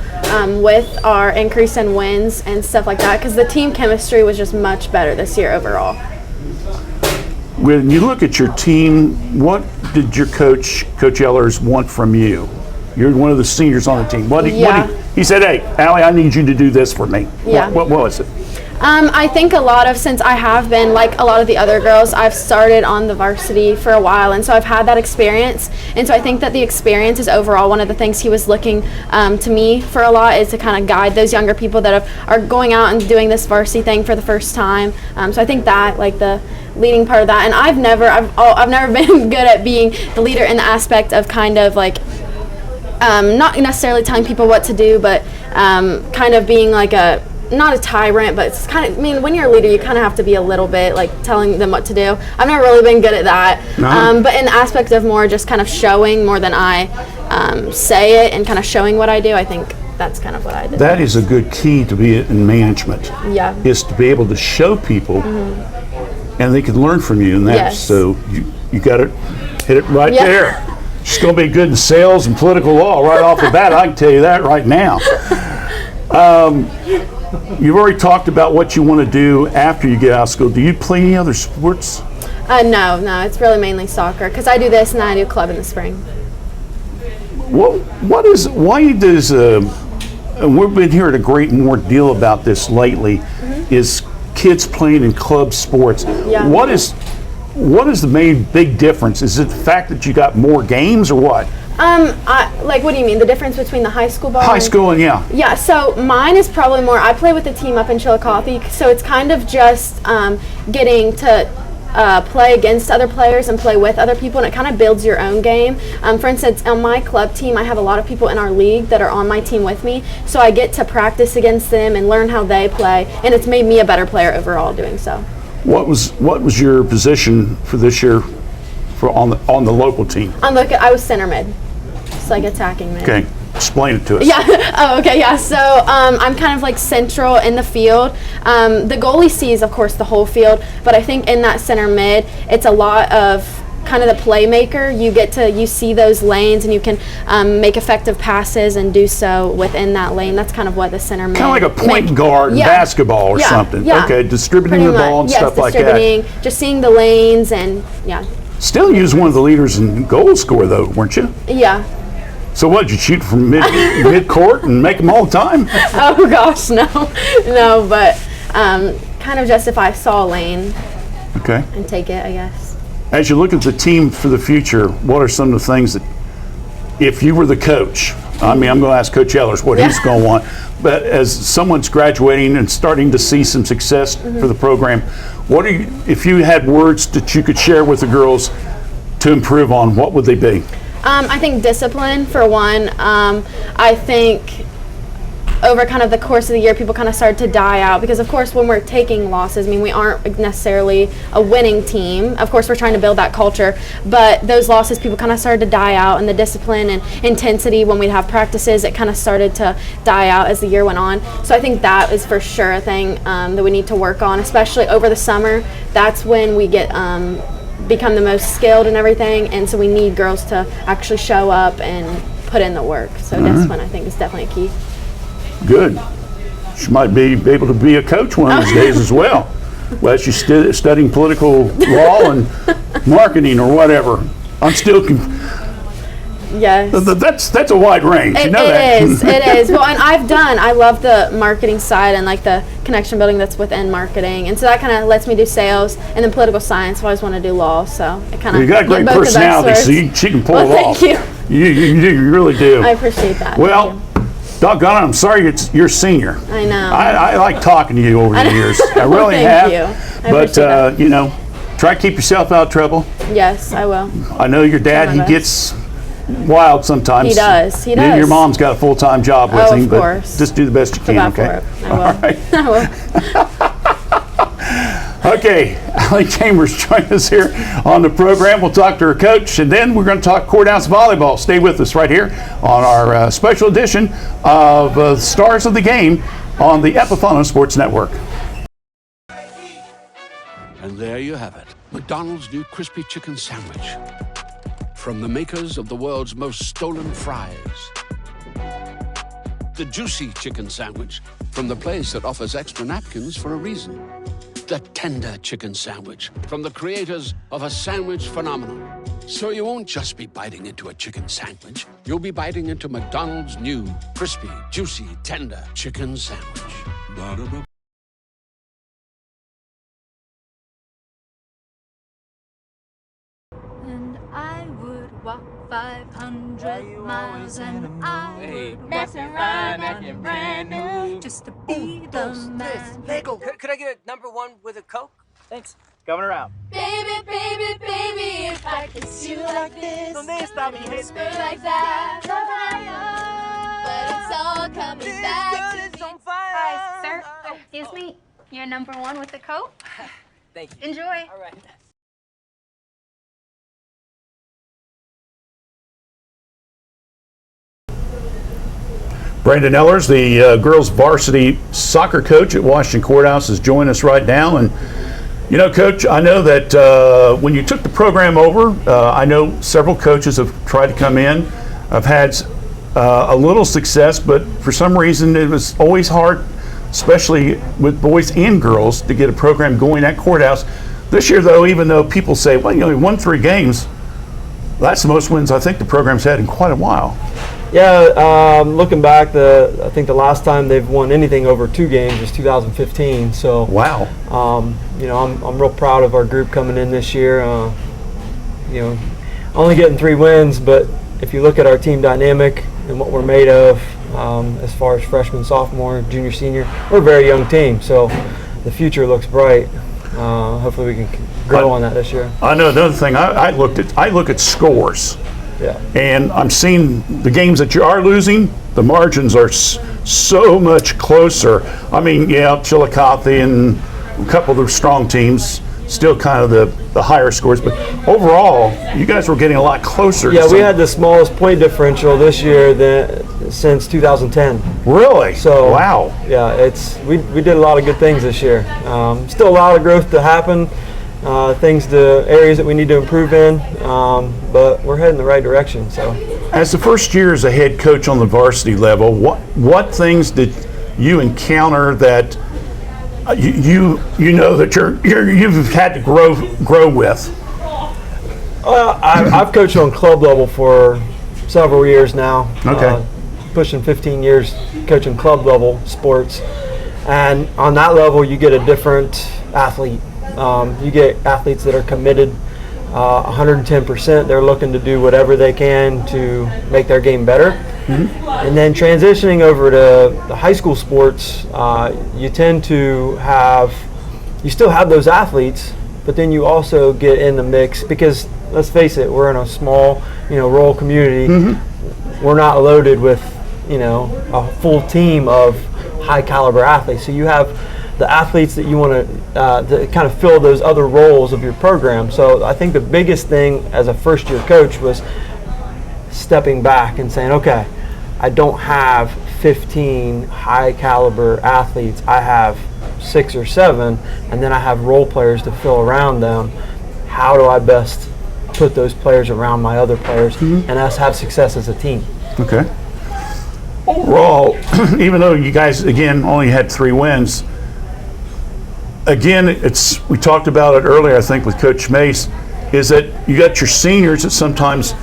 with our increase in wins and stuff like that, because the team chemistry was just much better this year overall. When you look at your team, what did your coach Ellers, want from you? You're one of the seniors on the team. He said, hey, Allie, I need you to do this for me. Yeah. What was it? I think since I have been, like a lot of the other girls, I've started on the varsity for a while, and so I've had that experience. And so I think that the experience is overall one of the things he was looking to me for a lot, is to kind of guide those younger people that are going out and doing this varsity thing for the first time. So I think that, like, the leading part of that, and I've never been good at being the leader in the aspect of kind of like not necessarily telling people what to do, but kind of being like not a tyrant, but it's kind of, I mean, when you're a leader, you kind of have to be a little bit like telling them what to do. I've never really been good at that. But in the aspect of more just kind of showing more than I say it, and kind of showing what I do, I think that's kind of what I did. That is a good key to be in management. Yeah. Is to be able to show people, and they can learn from you. And that's so you got to hit it right there. She's going to be good in sales and political law right off the bat. I can tell you that right now. You've already talked about what you want to do after you get out of school. Do you play any other sports? No, it's really mainly soccer, because I do this and then I do club in the spring. Why does, and we've been hearing a great more deal about this lately, is kids playing in club sports. Yeah. What is the main big difference? Is it the fact that you got more games, or what? Like, what do you mean? The difference between the high school ball? High school and Yeah, so mine is probably more, I play with the team up in Chillicothe, so it's kind of just getting to play against other players and play with other people, and it kind of builds your own game. For instance, on my club team, I have a lot of people in our league that are on my team with me, so I get to practice against them and learn how they play, and it's made me a better player overall doing so. What was your position for this year on the local team? I was center mid. It's like attacking mid. Okay, explain it to us. Yeah. Oh, okay. Yeah. So I'm kind of like central in the field. The goalie sees, of course, the whole field, but I think in that center mid, it's a lot of kind of the playmaker. You see those lanes, and you can make effective passes and do so within that lane. That's kind of what the center mid. Kind of like a point guard in basketball or something. Yeah. Okay, distributing Pretty the ball and much. stuff like that. Distributing, just seeing the lanes, and Still, you was one of the leaders in goal score, though, weren't you? Yeah. So what, did you shoot from mid-court and make them all the time? Oh gosh, no, but kind of just if I saw a lane Okay. and take it, I guess. As you look at the team for the future, what are some of the things that, if you were the coach, I mean, I'm going to ask Coach Ellers what he's going to want, but as someone's graduating and starting to see some success for the program, what are you, if you had words that you could share with the girls to improve on, what would they be? I think discipline, for one. I think over kind of the course of the year, people kind of started to die out because, of course, when we're taking losses, I mean, we aren't necessarily a winning team. Of course, we're trying to build that culture, but those losses, people kind of started to die out, and the discipline and intensity when we'd have practices, it kind of started to die out as the year went on. So I think that is for sure a thing that we need to work on, especially over the summer. That's when we get become the most skilled and everything, and so we need girls to actually show up and put in the work. So discipline, I think, is definitely a key. Good. She might be able to be a coach one of these days as well. Well, she's studying political law and marketing or whatever. I'm still Yes. That's a wide range. You know that. It is. Well, and I love the marketing side and like the connection building that's within marketing. And so that kind of lets me do sales and then political science. I always want to do law. So it kind of. You got a great personality, so she can pull it off. Thank you. You really do. I appreciate that. Well, doggone it, I'm sorry you're senior. I know. I like talking to you over the years. I really have. Thank you. But, you know, try to keep yourself out of trouble. Yes, I will. I know your dad, he gets wild sometimes. He does. Your mom's got a full-time job with him, but course. just do the best you can, okay? I will. All right. I will. Okay, Allie Chambers joined us here on the program. We'll talk to her coach, and then we're going to talk courthouse volleyball. Stay with us right here on our special edition of Stars of the Game on the Epiphano Sports Network. And there you have it, McDonald's new crispy chicken sandwich. From the makers of the world's most stolen fries. The juicy chicken sandwich from the place that offers extra napkins for a reason. The tender chicken sandwich from the creators of a sandwich phenomenon. So you won't just be biting into a chicken sandwich, you'll be biting into McDonald's new crispy, juicy, tender chicken sandwich. Ba-da-ba. And I would walk 500 miles and I would mess around acting brand new just to be the man. Lego. Could I get a #1 with a Coke? Thanks. Coming around. Baby, baby, baby, if I kiss you like this, whisper like that, but it's all coming back to me. Hi, sir. Excuse me. You're #1 with the Coke? Thank you. Enjoy. All right. Brandon Ellers, the girls varsity soccer coach at Washington Courthouse, is joining us right now. And, you know, Coach, I know that when you took the program over, I know several coaches have tried to come in. I've had a little success, but for some reason it was always hard, especially with boys and girls, to get a program going at Courthouse. This year, though, even though people say, well, you know, we won 3 games, that's the most wins I think the program's had in quite a while. Yeah, looking back, I think the last time they've won anything over 2 games was 2015. So wow, you know, I'm real proud of our group coming in this year. You know, only getting 3 wins, but if you look at our team dynamic and what we're made of, as far as freshman, sophomore, junior, senior, we're a very young team. So the future looks bright. Hopefully we can grow on that this year. I know another thing. I look at scores. Yeah. And I'm seeing the games that you are losing, the margins are so much closer. I mean, yeah, Chillicothe and a couple of the strong teams, still kind of the higher scores, but overall, you guys were getting a lot closer. Yeah, we had the smallest point differential this year since 2010. Really? So wow. Yeah, we did a lot of good things this year. Still a lot of growth to happen. Areas that we need to improve in, but we're heading the right direction. So, as the first year as a head coach on the varsity level, what things did you encounter that you know that you've had to grow with? I've coached on club level for several years now. Okay. Pushing 15 years coaching club level sports. And on that level, you get a different athlete. You get athletes that are committed 110%. They're looking to do whatever they can to make their game better. And then transitioning over to the high school sports, you tend to you still have those athletes, but then you also get in the mix because, let's face it, we're in a small, rural community. We're not loaded with, a full team of high caliber athletes. So you have the athletes that you want to kind of fill those other roles of your program. So I think the biggest thing as a first year coach was stepping back and saying, okay, I don't have 15 high caliber athletes. I have 6 or 7, and then I have role players to fill around them. How do I best put those players around my other players and us have success as a team? Okay. Overall, even though you guys, again, only had 3 wins, again, we talked about it earlier, I think, with Coach Mace, is that you got your seniors that sometimes,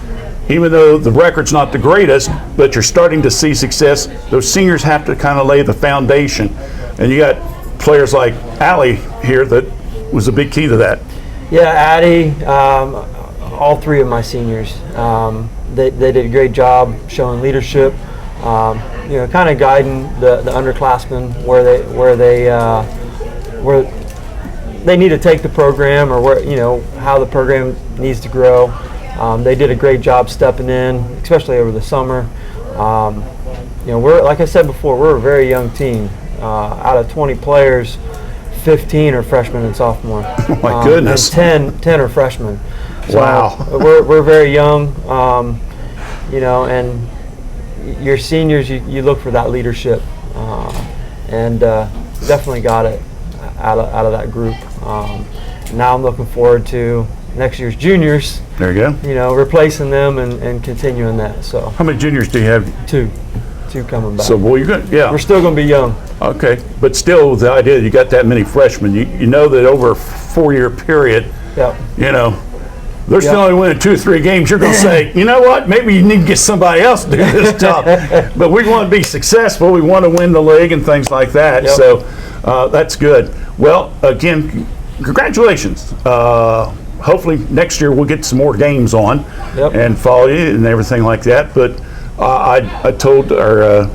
even though the record's not the greatest, but you're starting to see success, those seniors have to kind of lay the foundation. And you got players like Allie here that was a big key to that. Yeah, Addie, all 3 of my seniors, they did a great job showing leadership, kind of guiding the underclassmen where they need to take the program, or how the program needs to grow. They did a great job stepping in, especially over the summer. We're, like I said before, we're a very young team. Out of 20 players, 15 are freshmen and sophomore. Oh my goodness. And 10 are freshmen. So wow. We're very young, and your seniors, you look for that leadership, and definitely got it out of that group. Now I'm looking forward to next year's juniors. There you go. Replacing them and continuing that. So how many juniors do you have? 2 coming back. So, boy, you're good. Yeah. We're still going to be young. Okay, but still, the idea that you got that many freshmen, you know that over a 4-year period, yep. They're still only winning 2 or 3 games. You're going to say, you know what? Maybe you need to get somebody else to do this job. But we want to be successful. We want to win the league and things like that. Yep. So that's good. Well, again, congratulations. Hopefully next year we'll get some more games on and follow you and everything like that. But I told our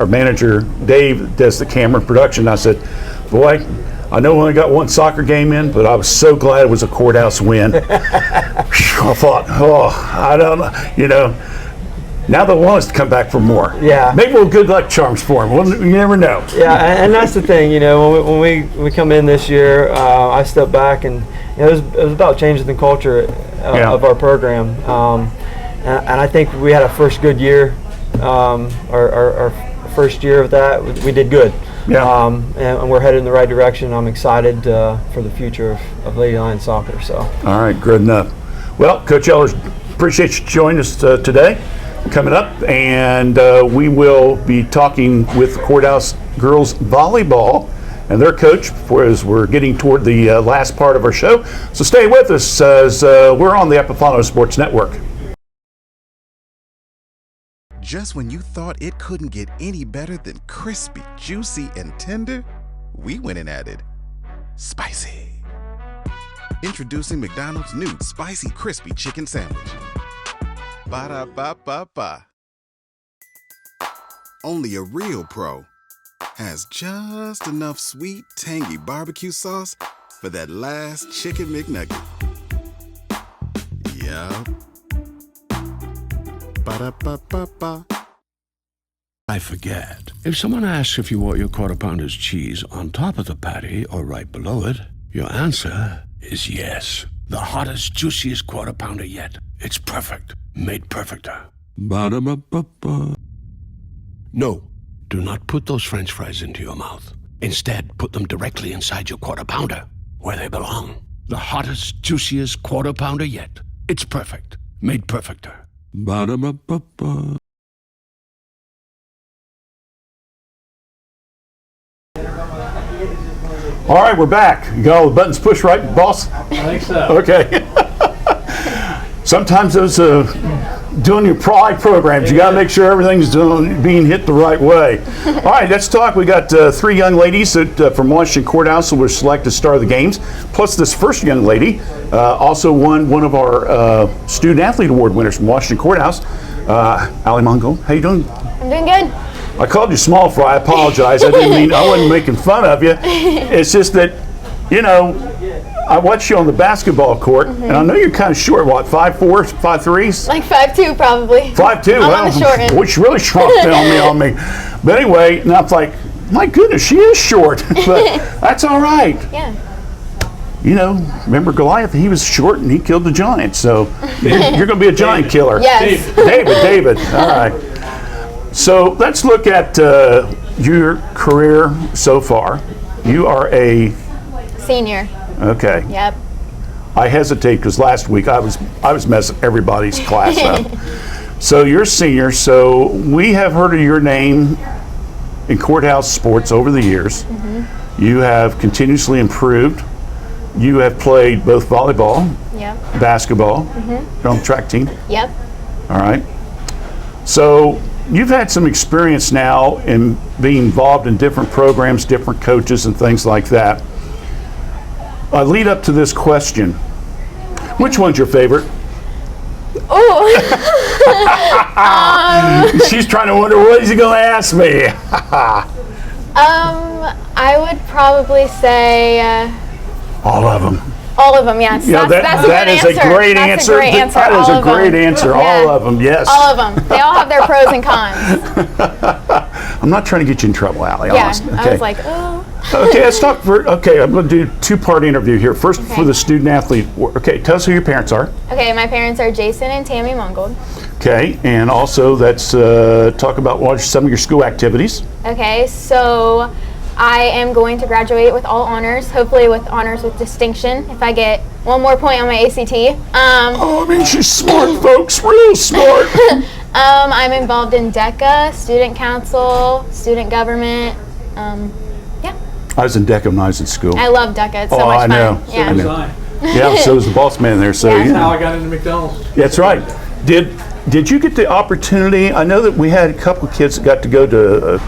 manager, Dave, that does the camera production, I said, boy, I know we only got 1 soccer game in, but I was so glad it was a courthouse win. I thought, I don't know, now they want us to come back for more. Yeah. Maybe we'll good luck charms for them. You never know. Yeah, and that's the thing, when we come in this year, I stepped back and it was about changing the culture of our program. And I think we had a first good year, our first year of that, we did good. Yeah. And we're headed in the right direction. I'm excited for the future of Lady Lions soccer. So. All right, good enough. Well, Coach Ellers, appreciate you joining us today. Coming up, and we will be talking with Courthouse Girls Volleyball and their coach as we're getting toward the last part of our show. So stay with us as we're on the Epifano Sports Network. Just when you thought it couldn't get any better than crispy, juicy, and tender, we went and added spicy. Introducing McDonald's new Spicy Crispy Chicken Sandwich. Ba-da-ba-ba-ba. Only a real pro has just enough sweet, tangy barbecue sauce for that last Chicken McNugget. Yup. Ba-da-ba-ba-ba. I forget. If someone asks if you want your Quarter Pounder's cheese on top of the patty or right below it, your answer is yes. The hottest, juiciest Quarter Pounder yet. It's perfect. Made perfecter. Ba-da-ba-ba-ba. No, do not put those French fries into your mouth. Instead, put them directly inside your Quarter Pounder, where they belong. The hottest, juiciest Quarter Pounder yet. It's perfect. Made perfecter. Ba-da-ba-ba-ba. All right, we're back. You got all the buttons pushed right, boss? I think so. Okay. Sometimes those doing your pride programs. You got to make sure everything's being hit the right way. All right, let's talk. We got 3 young ladies that, from Washington Courthouse who were selected star of the games. Plus, this first young lady also won one of our Student Athlete Award winners from Washington Courthouse. Allie Mongo, how you doing? I'm doing good. I called you small fry. I apologize. I didn't mean, I wasn't making fun of you. It's just that, you know, I watched you on the basketball court, and I know you're kind of short. What, 5'4", 5'3"? Like 5'2", probably. 5'2". I'm on the short end. Which really shrunk down on me. But anyway, and I was like, my goodness, she is short. But that's all right. Yeah. You know, remember Goliath? He was short and he killed the giant. So you're going to be a giant killer. Yes. David. All right. So let's look at your career so far. You are a Senior. okay. Yep. I hesitate because last week I was messing everybody's class up. So you're a senior. So we have heard of your name in courthouse sports over the years. You have continuously improved. You have played both volleyball, Yep. basketball. You're on the track team. Yep. All right. So you've had some experience now in being involved in different programs, different coaches, and things like that. I lead up to this question. Which one's your favorite? Oh. She's trying to wonder what is he going to ask me. I would probably say All of them. all of them. Yes. Yeah, that's a that good is answer. a great That's answer. a great answer. That is All a of great them. answer. Yeah. All of them. Yes. All of them. They all have their pros and cons. I'm not trying to get you in trouble, Allie. Yeah. Honestly. I was like, oh. Okay, let's talk I'm going to do a 2-part interview here. First for the student athlete. Okay, tell us who your parents are. Okay, my parents are Jason and Tammy Mungold. Okay, and also let's talk about some of your school activities. Okay, so I am going to graduate with all honors, hopefully with honors with distinction if I get one more point on my ACT. I mean, she's smart, folks, real smart. I'm involved in DECA, student council, student government. Yeah. I was in DECA when I was in school. I love DECA. It's so much I know. fun. Yeah. I know. Yeah, so was the boss man there. So That's you know. how I got into McDonald's. That's right. Did you get the opportunity? I know that we had a couple of kids that got to go to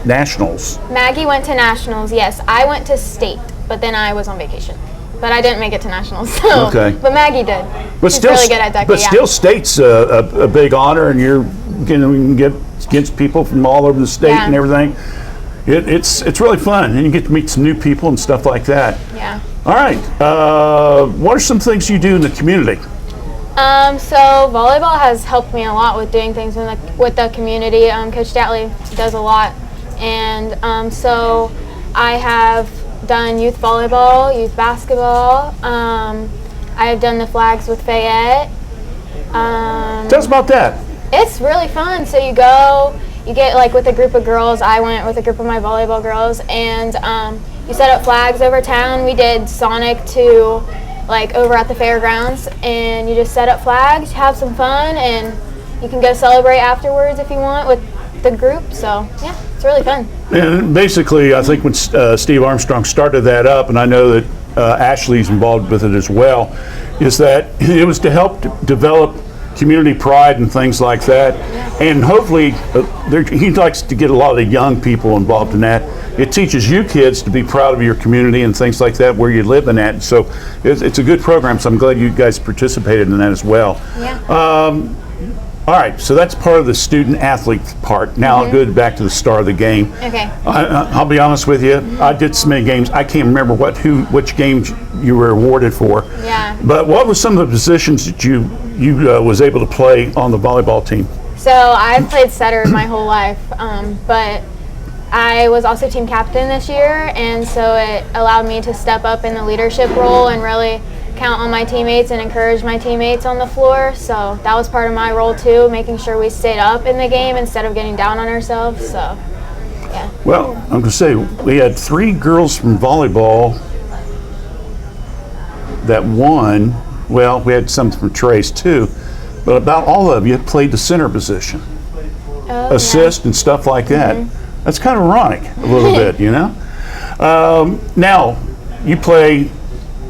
nationals. Maggie went to nationals. Yes, I went to state, but then I was on vacation. But I didn't make it to nationals. So. Okay. But Maggie did. But She's still, really good at DECA. but yeah. still, state's a big honor, and you're going to get against people from all over the state Yeah. and everything. It's really fun, and you get to meet some new people and stuff like that. Yeah. All right. What are some things you do in the community? So volleyball has helped me a lot with doing things with the community. Coach Datley does a lot, and so I have done youth volleyball, youth basketball. I have done the flags with Fayette. Tell us about that. It's really fun. So you get like with a group of girls. I went with a group of my volleyball girls, and you set up flags over town. We did Sonic 2, like over at the fairgrounds, and you just set up flags, have some fun, and you can go celebrate afterwards if you want with the group. So yeah, it's really fun. And basically, I think when Steve Armstrong started that up, and I know that Ashley's involved with it as well, is that it was to help develop community pride and things like that. And hopefully, he likes to get a lot of young people involved in that. It teaches you kids to be proud of your community and things like that, where you live in at. So it's a good program, so I'm glad you guys participated in that as well. Yeah. All right, so that's part of the student athlete part. Now I'll go back to the star of the game. Okay. I'll be honest with you. I did so many games. I can't remember which games you were awarded for. Yeah. But what were some of the positions that you was able to play on the volleyball team? So I've played setter my whole life, but I was also team captain this year, and so it allowed me to step up in the leadership role and really count on my teammates and encourage my teammates on the floor. So that was part of my role too, making sure we stayed up in the game instead of getting down on ourselves. So yeah. Well, I'm going to say we had 3 girls from volleyball that won. Well, we had some from Trace too, but about all of you played the center position, assist and stuff like that. That's kind of ironic a little bit, you know. Now you play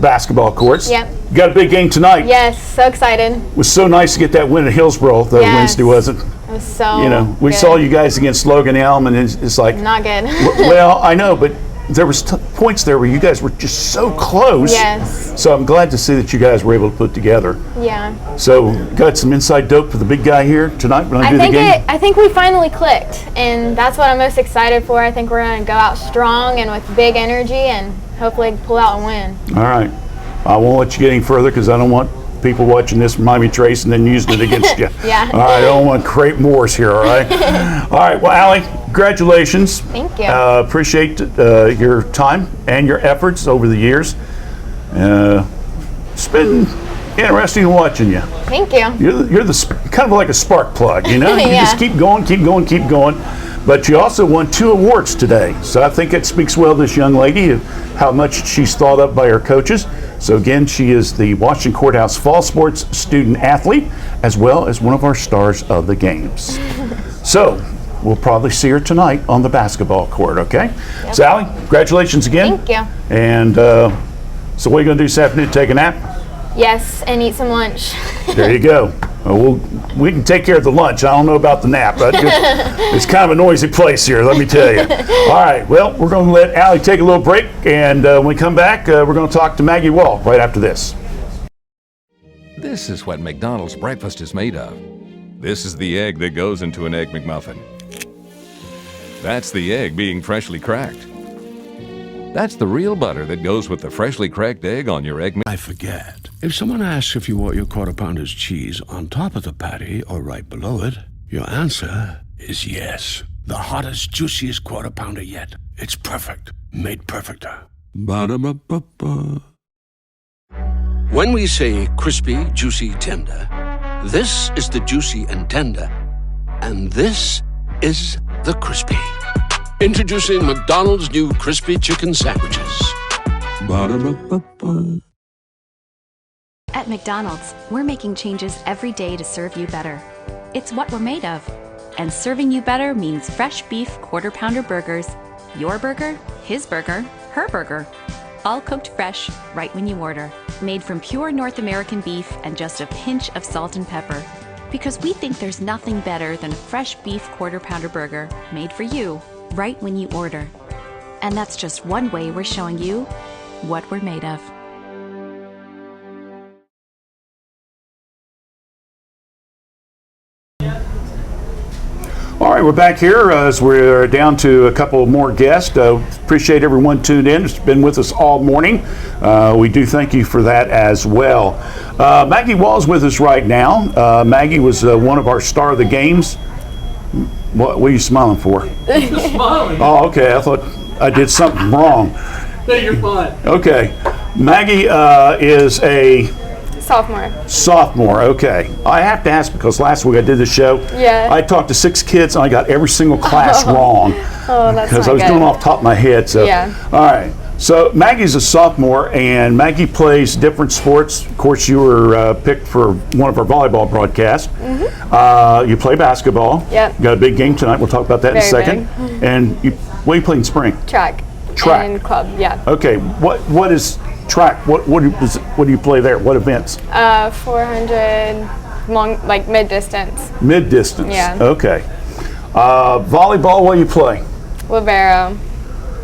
basketball courts. Yep. You got a big game tonight. Yes, so excited. It was so nice to get that win at Hillsboro the Wednesday, wasn't it? It was so We good. saw you guys against Logan Elm, and it's like, Not good. well, I know, but there was points there where you guys were just so close. Yes. So I'm glad to see that you guys were able to put together. Yeah. So got some inside dope for the big guy here tonight when I do the game. I think we finally clicked, and that's what I'm most excited for. I think we're going to go out strong and with big energy, and hopefully pull out a win. All right. I won't let you get any further because I don't want people watching this Miami Trace and then using it against you. Yeah. All right. I don't want to create wars here. All right. All right. Well, Allie, congratulations. Thank you. Appreciate your time and your efforts over the years. It's been interesting watching you. Thank you. You're kind of like a spark plug, you know? You Yeah. just keep going, keep going, keep going. But you also won 2 awards today. So I think it speaks well of this young lady, of how much she's thought up by her coaches. So again, she is the Washington Courthouse Fall Sports Student Athlete, as well as one of our stars of the games. So we'll probably see her tonight on the basketball court, okay? Yep. So Allie, congratulations again. Thank you. And so what are you going to do this afternoon? Take a nap? Yes, and eat some lunch. There you go. We can take care of the lunch. I don't know about the nap. It's kind of a noisy place here, let me tell you. All right, well, we're going to let Allie take a little break, and when we come back, we're going to talk to Maggie Wall right after this. This is what McDonald's breakfast is made of. This is the egg that goes into an Egg McMuffin. That's the egg being freshly cracked. That's the real butter that goes with the freshly cracked egg on your Egg I forget. If someone asks if you want your Quarter Pounder's cheese on top of the patty or right below it, your answer is yes. The hottest, juiciest Quarter Pounder yet. It's perfect. Made perfecter. Ba-da-ba-ba-ba. When we say crispy, juicy, tender, this is the juicy and tender, and this is the crispy. Introducing McDonald's new crispy chicken sandwiches. Ba-da-ba-ba-ba. At McDonald's, we're making changes every day to serve you better. It's what we're made of. And serving you better means fresh beef Quarter Pounder burgers. Your burger, his burger, her burger. All cooked fresh, right when you order. Made from pure North American beef and just a pinch of salt and pepper. Because we think there's nothing better than a fresh beef Quarter Pounder burger made for you, right when you order. And that's just one way we're showing you what we're made of. All right, we're back here as we're down to a couple more guests. Appreciate everyone tuned in. It's been with us all morning. We do thank you for that as well. Maggie Wall's with us right now. Maggie was one of our star of the games. What are you smiling for? Smiling. Oh, okay. I thought I did something wrong. No, you're fine. Okay. Maggie is a sophomore, okay. I have to ask because last week I did the show. Yeah. I talked to 6 kids and I got every single class wrong. Oh, that's because not I was good. doing off the top of my head. So, Yeah. All right. So Maggie's a sophomore and Maggie plays different sports. Of course, you were picked for one of our volleyball broadcasts. You play basketball. Yep. You got a big game tonight. We'll talk about that in a Very second. big. And what do you play in spring? Track. Track. And club, yeah. Okay. What is track? What do you play there? What events? 400 long, like mid-distance. Mid-distance. Yeah. Okay. Volleyball, what do you play? Libero.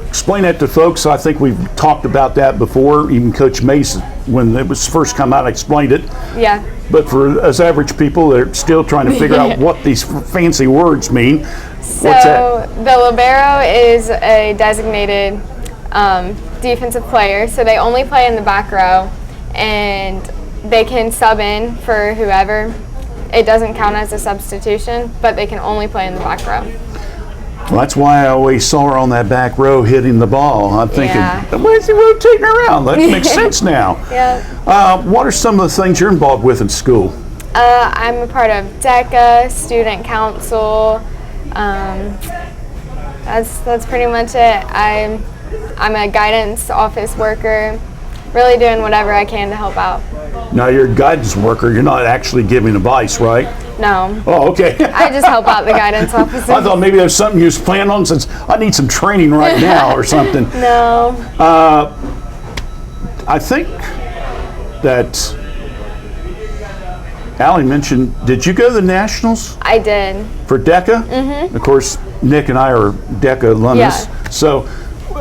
Explain that to folks. I think we've talked about that before. Even Coach Mace, when it was first come out, explained it. Yeah. But for us average people, they're still trying to figure out what these fancy words mean. So What's that? the libero is a designated defensive player. So they only play in the back row, and they can sub in for whoever. It doesn't count as a substitution, but they can only play in the back row. Well, that's why I always saw her on that back row hitting the ball. I'm thinking, Yeah. why is he rotating around? That makes sense now. Yeah. What are some of the things you're involved with in school? I'm a part of DECA, student council. That's pretty much it. I'm a guidance office worker, really doing whatever I can to help out. Now, you're a guidance worker. You're not actually giving advice, right? No. Oh, okay. I just help out the guidance officer. I thought maybe there's something you was planning on since I need some training right now or something. No. I think that Allie mentioned, did you go to the Nationals I did. for DECA? Mhm. Of course, Nick and I are DECA alumnus. Yeah. So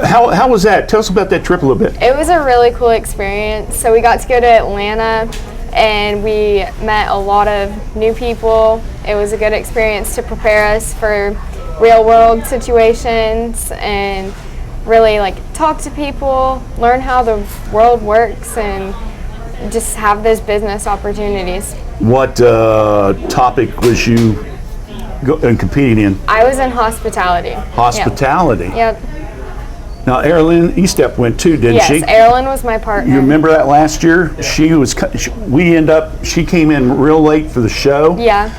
how was that? Tell us about that trip a little bit. It was a really cool experience. So we got to go to Atlanta and we met a lot of new people. It was a good experience to prepare us for real world situations and really like talk to people, learn how the world works, and just have those business opportunities. What topic was you competing in? I was in hospitality. Hospitality. Yep. Now, Erilyn Estep went too, didn't Yes, she? Erilyn was my partner. You remember that last year? She came in real late for the show. Yeah.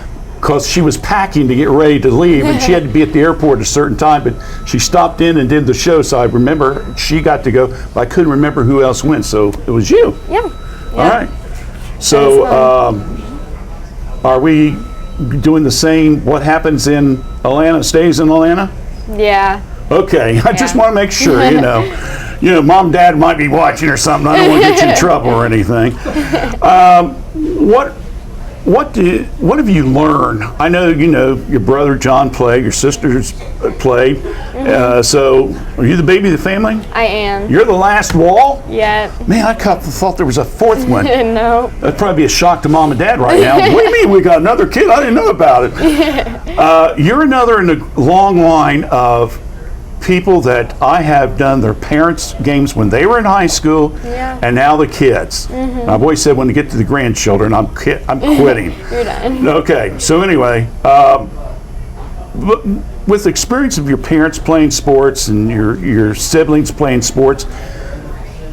Because she was packing to get ready to leave, and she had to be at the airport at a certain time, but she stopped in and did the show, so I remember she got to go, but I couldn't remember who else went, so it was you. Yeah. All right. So, are we doing the same, what happens in Atlanta stays in Atlanta? Yeah. Okay, I just want to make sure, you know, mom, dad might be watching or something. I don't want to get you in trouble or anything. What have you learned? I know, your brother John played, your sisters played. So, are you the baby of the family? I am. You're the last wall? Yeah. Man, I thought there was a fourth one. No. That'd probably be a shock to mom and dad right now. What do you mean we got another kid? I didn't know about it. You're another in the long line of people that I have done their parents' games when they were in high school, and now the kids. I've always said when you get to the grandchildren, I'm quitting. You're done. Okay, so anyway, with the experience of your parents playing sports and your siblings playing sports,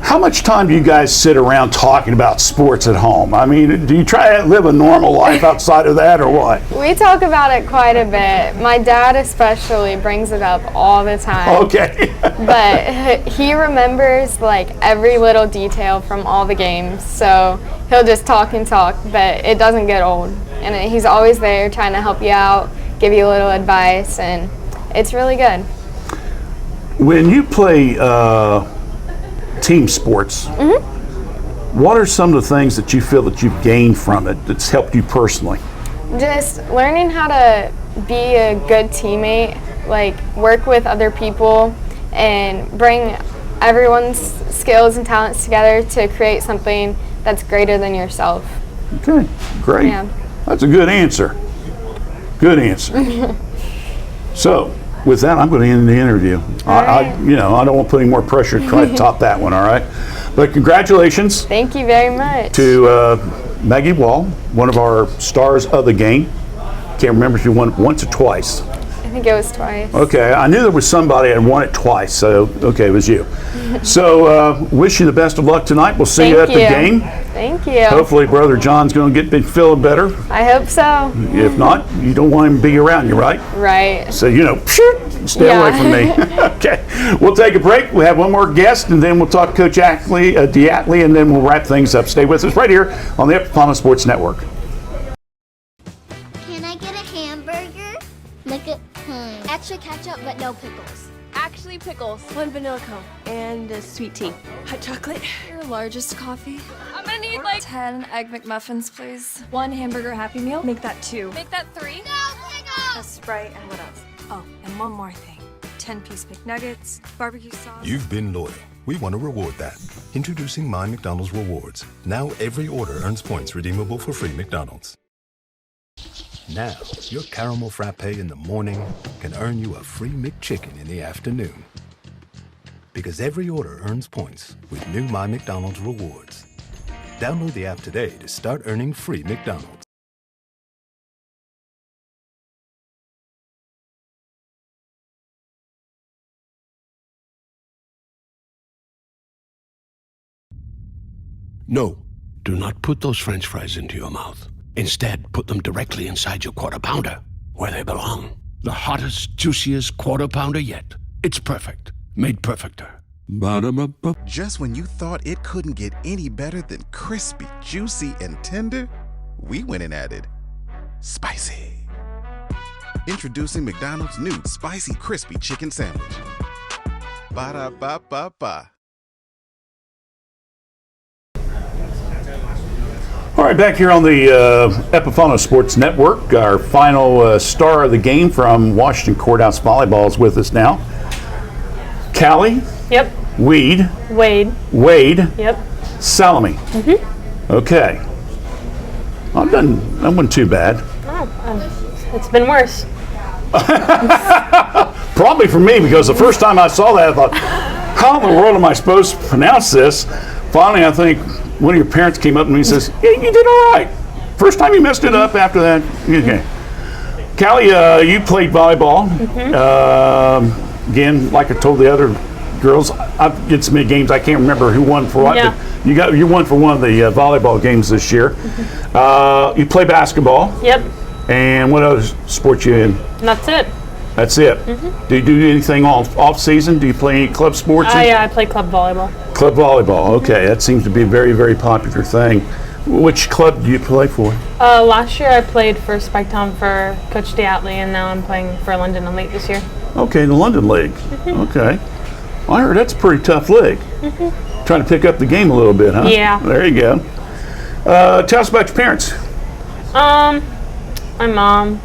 how much time do you guys sit around talking about sports at home? I mean, do you try to live a normal life outside of that or what? We talk about it quite a bit. My dad especially brings it up all the time. Okay. But he remembers like every little detail from all the games, so he'll just talk and talk, but it doesn't get old. And he's always there trying to help you out, give you a little advice, and it's really good. When you play team sports, what are some of the things that you feel that you've gained from it that's helped you personally? Just learning how to be a good teammate, like work with other people and bring everyone's skills and talents together to create something that's greater than yourself. Okay, great. Yeah. That's a good answer. Good answer. So, with that, I'm going to end the interview. I don't want to put any more pressure to try to top that one, all right? But congratulations. Thank you very much. To Maggie Wall, one of our stars of the game. Can't remember if you won it once or twice. I think it was twice. Okay, I knew there was somebody that won it twice, so okay, it was you. So, wish you the best of luck tonight. We'll see you at the game. Thank you. Hopefully, Brother John's going to get feeling better. I hope so. If not, you don't want him to be around you, right? Right. So, stay away from me. Okay, we'll take a break. We'll have one more guest, and then we'll talk to Coach Diatley, and then we'll wrap things up. Stay with us right here on the Epipana Sports Network. Can I get a hamburger? Extra ketchup, but no pickles. Actually, pickles. 1 vanilla cone and a sweet tea. Hot chocolate. Your largest coffee. I'm gonna need like 10 Egg McMuffins, please. 1 hamburger Happy Meal. Make that 2. Make that 3. No pickles! A Sprite and what else? Oh, and one more thing. 10-piece McNuggets, barbecue sauce. You've been loyal. We want to reward that. Introducing My McDonald's Rewards. Now every order earns points redeemable for free McDonald's. Now, your caramel frappe in the morning can earn you a free McChicken in the afternoon. Because every order earns points with new My McDonald's Rewards. Download the app today to start earning free McDonald's. No, do not put those French fries into your mouth. Instead, put them directly inside your Quarter Pounder, where they belong. The hottest, juiciest Quarter Pounder yet. It's perfect. Made perfecter. Ba-da-ba-ba. Just when you thought it couldn't get any better than crispy, juicy, and tender, we went and added spicy. Introducing McDonald's new Spicy Crispy Chicken Sandwich. Ba-da-ba-ba-ba. All right, back here on the Epifano Sports Network, our final star of the game from Washington Courthouse Volleyball is with us now. Callie. Yep. Wade. Wade. Yep. Salome. Okay. That wasn't too bad. Oh, it's been worse. Probably for me, because the first time I saw that, I thought, how in the world am I supposed to pronounce this? Finally, I think one of your parents came up to me and says, yeah, you did all right. First time you messed it up, after that, okay. Callie, you played volleyball. Again, like I told the other girls, I've did so many games I can't remember who won for what. Yeah. But you won for one of the volleyball games this year. You play basketball. Yep. And what other sports you in? That's it. That's it. Do you do anything off season? Do you play any club sports? Yeah, I play club volleyball. Club volleyball. Okay, that seems to be a very, very popular thing. Which club do you play for? Last year I played for Spiketown for Coach Diatley, and now I'm playing for London Elite this year. Okay, the London League. Okay. Well, I heard that's a pretty tough league. Trying to pick up the game a little bit, huh? Yeah. There you go. Tell us about your parents. My mom,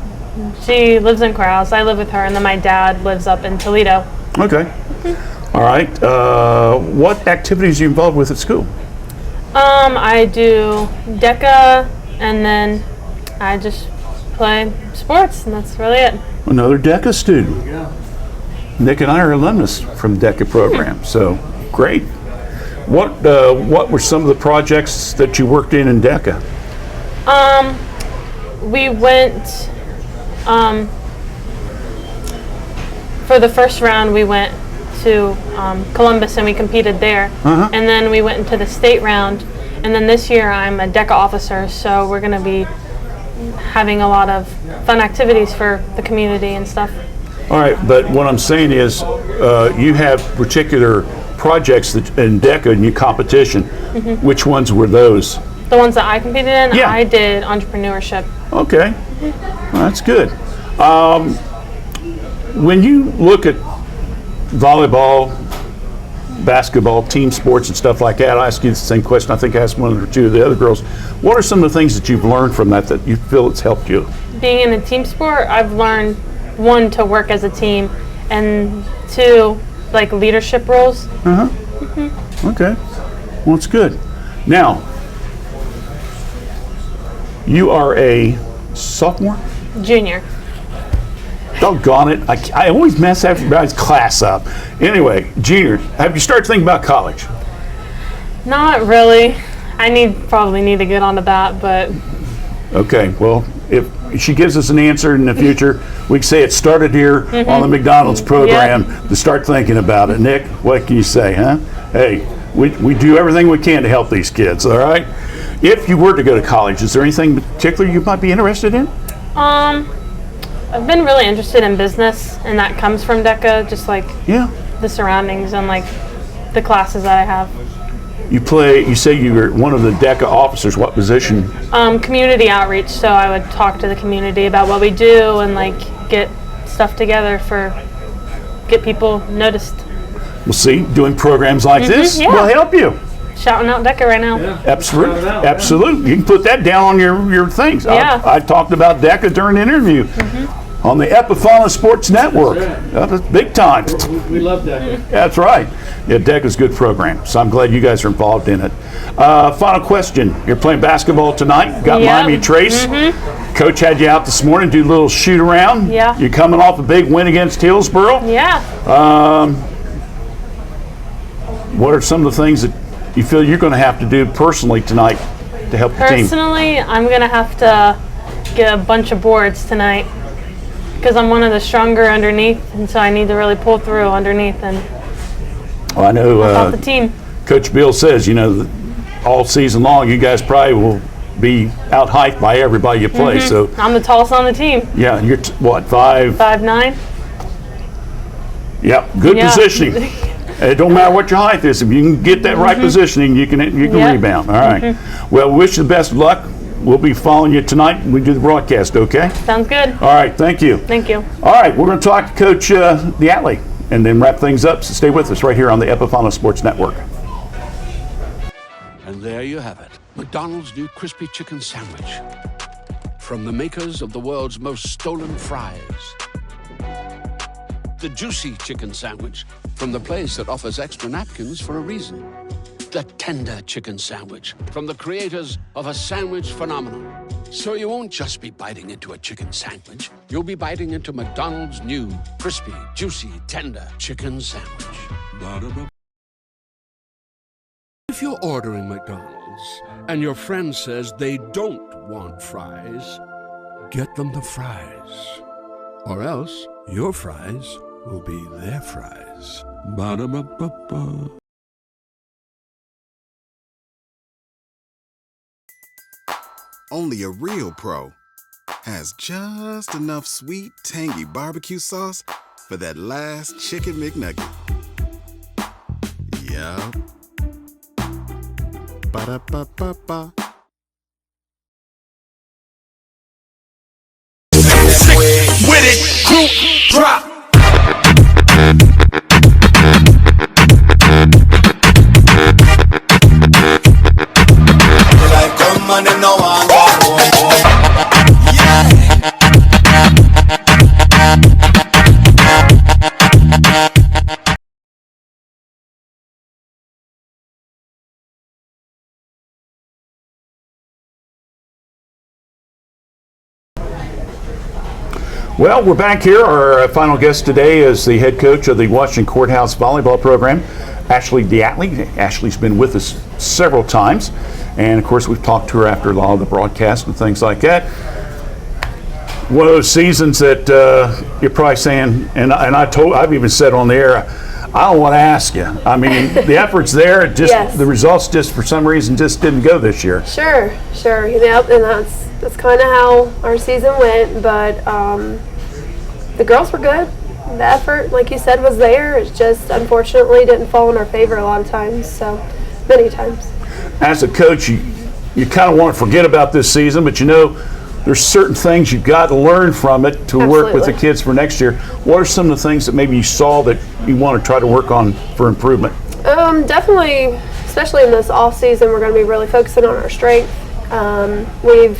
she lives in Corrales. I live with her, and then my dad lives up in Toledo. Okay. All right. What activities are you involved with at school? I do DECA, and then I just play sports, and that's really it. Another DECA student. Nick and I are alumnus from the DECA program, so great. What were some of the projects that you worked in DECA? We went, for the first round we went to Columbus and we competed there. And then we went into the state round. And then this year I'm a DECA officer, so we're going to be having a lot of fun activities for the community and stuff. All right, but what I'm saying is you have particular projects that in DECA in your competition. Which ones were those? The ones that I competed in, Yeah. I did entrepreneurship. Okay, well, that's good. When you look at volleyball, basketball, team sports and stuff like that, I ask you the same question I think I asked one or two of the other girls. What are some of the things that you've learned from that you feel it's helped you? Being in a team sport, I've learned, one, to work as a team, and two, like leadership roles. Okay, well, it's good. Now, you are a sophomore? Junior. Doggone it. I always mess everybody's class up. Anyway, junior, have you started thinking about college? Not really. I probably need to get onto that, but Okay, well, if she gives us an answer in the future, we can say it started here on the McDonald's program to start thinking about it. Nick, what can you say, huh? Hey, we do everything we can to help these kids, all right? If you were to go to college, is there anything particular you might be interested in? I've been really interested in business, and that comes from DECA, just like the surroundings and like the classes that I have. You say you were one of the DECA officers. What position? Community outreach, so I would talk to the community about what we do and like get stuff together get people noticed. Well, see, doing programs like this will help you. Shouting out DECA right now. Absolutely, absolutely. You can put that down on your things. Yeah. I talked about DECA during the interview on the Epifano Sports Network. That's big time. We love DECA. That's right. Yeah, DECA's a good program, so I'm glad you guys are involved in it. Final question. You're playing basketball tonight. Got Miami Trace. Coach had you out this morning, do a little shoot around. Yeah. You're coming off a big win against Hillsboro. Yeah. What are some of the things that you feel you're going to have to do personally tonight to help the team? Personally, I'm going to have to get a bunch of boards tonight because I'm one of the stronger underneath, and so I need to really pull through underneath and Well, I know help the team. Coach Bill says, all season long you guys probably will be out-hyped by everybody you play. So I'm the tallest on the team. yeah, you're what, 5'9"? Yep, good positioning. It don't matter what your height is. If you can get that right positioning, you can rebound. All right. Well, wish you the best of luck. We'll be following you tonight when we do the broadcast, okay? Sounds good. All right, thank you. Thank you. All right, we're going to talk to Coach Diatley and then wrap things up. So stay with us right here on the Epifano Sports Network. And there you have it. McDonald's new crispy chicken sandwich. From the makers of the world's most stolen fries. The juicy chicken sandwich from the place that offers extra napkins for a reason. The tender chicken sandwich from the creators of a sandwich phenomenon. So you won't just be biting into a chicken sandwich. You'll be biting into McDonald's new crispy, juicy, tender chicken sandwich. If you're ordering McDonald's and your friend says they don't want fries, get them the fries. Or else your fries will be their fries. Ba-da-ba-ba-ba. Only a real pro has just enough sweet, tangy barbecue sauce for that last Chicken McNugget. Yup. Ba-da-ba-ba-ba. With it, crew, drop. Like come on and no one go home. Yeah. Well, we're back here. Our final guest today is the head coach of the Washington Courthouse volleyball program, Ashley Diatley. Ashley's been with us several times, and of course we've talked to her after a lot of the broadcast and things like that. One of those seasons that you're probably saying, and I've even said on the air, I don't want to ask you. I mean, the effort's there, just Yes. the results just for some reason just didn't go this year. Sure. Yep, and that's kind of how our season went. But the girls were good. The effort, like you said, was there. It just unfortunately didn't fall in our favor a lot of times. So many times. As a coach, you kind of want to forget about this season, but you know there's certain things you've got to learn from it to work with the kids for next year. What are some of the things that maybe you saw that you want to try to work on for improvement? Definitely, especially in this off season, we're going to be really focusing on our strength. We've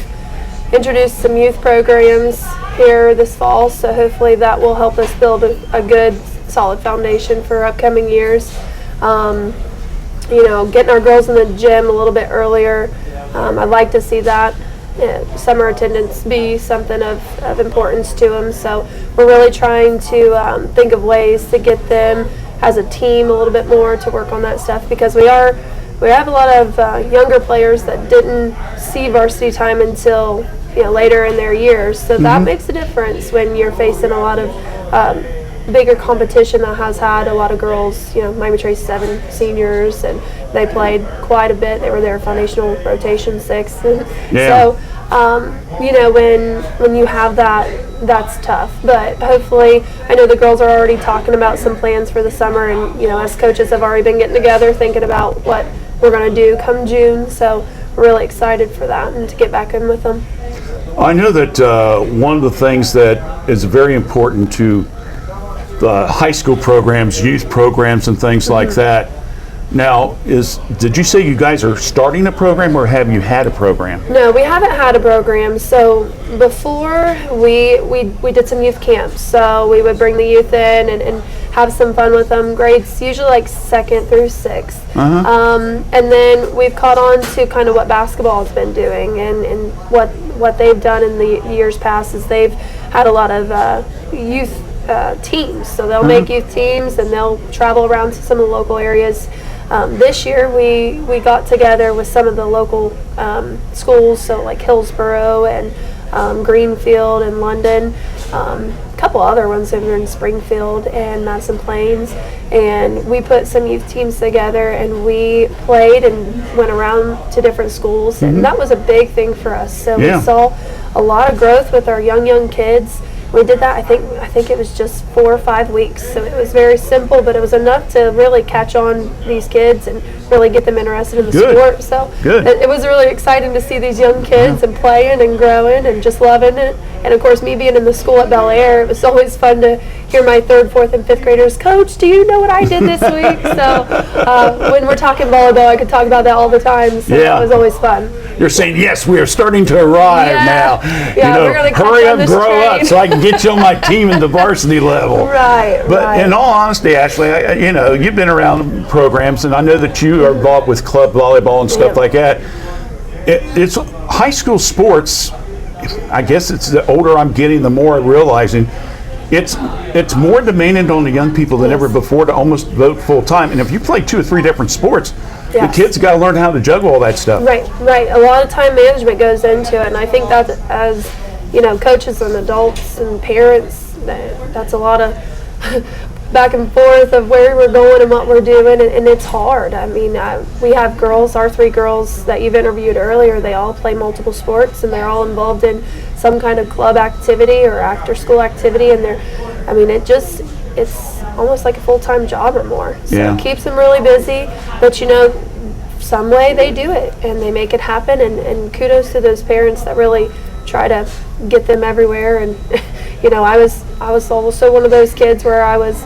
introduced some youth programs here this fall, so hopefully that will help us build a good, solid foundation for upcoming years. Getting our girls in the gym a little bit earlier. I'd like to see that. Summer attendance be something of importance to them. So we're really trying to think of ways to get them as a team a little bit more to work on that stuff, because we have a lot of younger players that didn't see varsity time until later in their years. So that makes a difference when you're facing a lot of bigger competition that has had a lot of girls. Miami Trace 7 seniors, and they played quite a bit. They were their foundational rotation 6. So, when you have that, that's tough. But hopefully, I know the girls are already talking about some plans for the summer, and as coaches have already been getting together thinking about what we're going to do come June. So we're really excited for that and to get back in with them. I know that one of the things that is very important to the high school programs, youth programs, and things like that. Now, did you say you guys are starting a program, or have you had a program? No, we haven't had a program. So before we did some youth camps. So we would bring the youth in and have some fun with them. Grades usually like 2nd through 6th. And then we've caught on to kind of what basketball has been doing, and what they've done in the years past is they've had a lot of youth teams. So they'll make youth teams and they'll travel around to some of the local areas. This year we got together with some of the local schools, so like Hillsborough and Greenfield and London, a couple other ones that are in Springfield and Madison Plains, and we put some youth teams together and we played and went around to different schools, and that was a big thing for us. So we saw a lot of growth with our young kids, we did that. I think it was just 4 or 5 weeks. So it was very simple, but it was enough to really catch on these kids and really get them interested in the sport. So it was really exciting to see these young kids and playing and growing and just loving it. And of course, me being in the school at Bel Air, it was always fun to hear my 3rd, 4th, and 5th graders, Coach, do you know what I did this week? So when we're talking volleyball, I could talk about that all the time. So it was always fun. You're saying, yes, we are starting to arrive now. Yeah, we're gonna hurry up, this grow train. up so I can get you on my team in the varsity level. But in all honesty, Ashley, you've been around programs, and I know that you are involved with club volleyball and stuff like that. It's high school sports. I guess it's the older I'm getting, the more I'm realizing it's more demanding on the young people than ever before to almost vote full time. And if you play 2 or 3 different sports, the kids got to learn how to juggle all that stuff. Right. A lot of time management goes into it, and I think that as coaches and adults and parents, that's a lot of back and forth of where we're going and what we're doing, and it's hard. I mean, we have girls, our 3 girls that you've interviewed earlier, they all play multiple sports, and they're all involved in some kind of club activity or after school activity, and it's almost like a full-time job or more. So it keeps them really busy, but some way they do it and they make it happen, and kudos to those parents that really try to get them everywhere. And I was also one of those kids where I was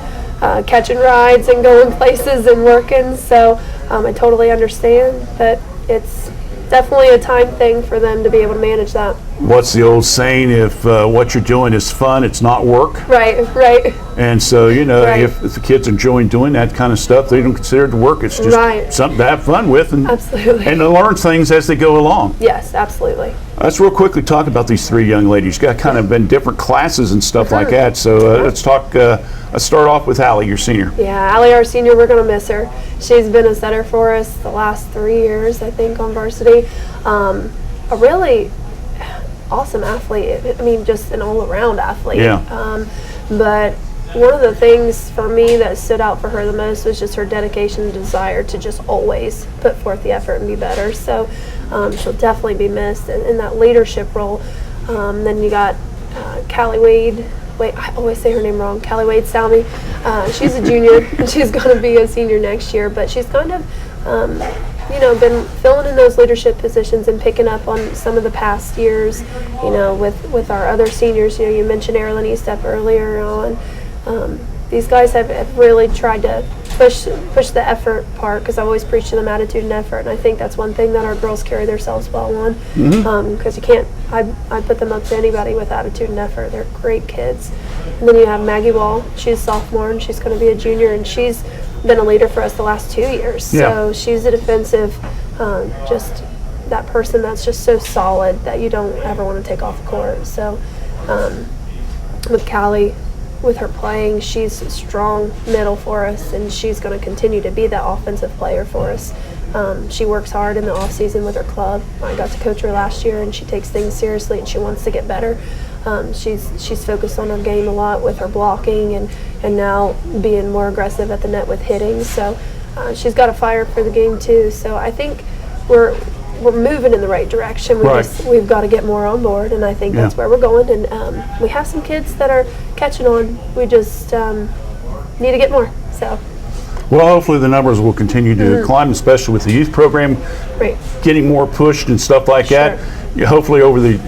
catching rides and going places and working, so I totally understand that it's definitely a time thing for them to be able to manage that. What's the old saying? If what you're doing is fun, it's not work. Right. And so, if the kids are enjoying doing that kind of stuff, they don't consider it work. It's just something to have fun with and to learn things as they go along. Yes, absolutely. Let's real quickly talk about these 3 young ladies. Got kind of been different classes and stuff like that. So let's talk. Let's start off with Allie, your senior. Yeah, Allie, our senior, we're going to miss her. She's been a setter for us the last 3 years, I think, on varsity. A really awesome athlete. I mean, just an all-around athlete. Yeah. But one of the things for me that stood out for her the most was just her dedication and desire to just always put forth the effort and be better. So she'll definitely be missed in that leadership role. Then you got Callie Wade. Wait, I always say her name wrong. Callie Wade Salmi. She's a junior, and she's going to be a senior next year. But she's kind of, been filling in those leadership positions and picking up on some of the past years, with our other seniors. You mentioned Erilyn Estep earlier on. These guys have really tried to push the effort part, because I've always preached to them attitude and effort, and I think that's one thing that our girls carry themselves well on, because you can't, I put them up to anybody with attitude and effort. They're great kids. And then you have Maggie Wall. She's a sophomore, and she's going to be a junior, and she's been a leader for us the last 2 years. So she's a defensive, just that person that's just so solid that you don't ever want to take off the court. So with Callie, with her playing, she's a strong middle for us, and she's going to continue to be that offensive player for us. She works hard in the off season with her club. I got to coach her last year, and she takes things seriously, and she wants to get better. She's focused on her game a lot with her blocking and now being more aggressive at the net with hitting. So she's got a fire for the game too. So I think we're moving in the right direction. We've got to get more on board, and I think that's where we're going. And we have some kids that are catching on. We just need to get more. So. Well, hopefully the numbers will continue to climb, especially with the youth program getting more pushed and stuff like that. Hopefully over the,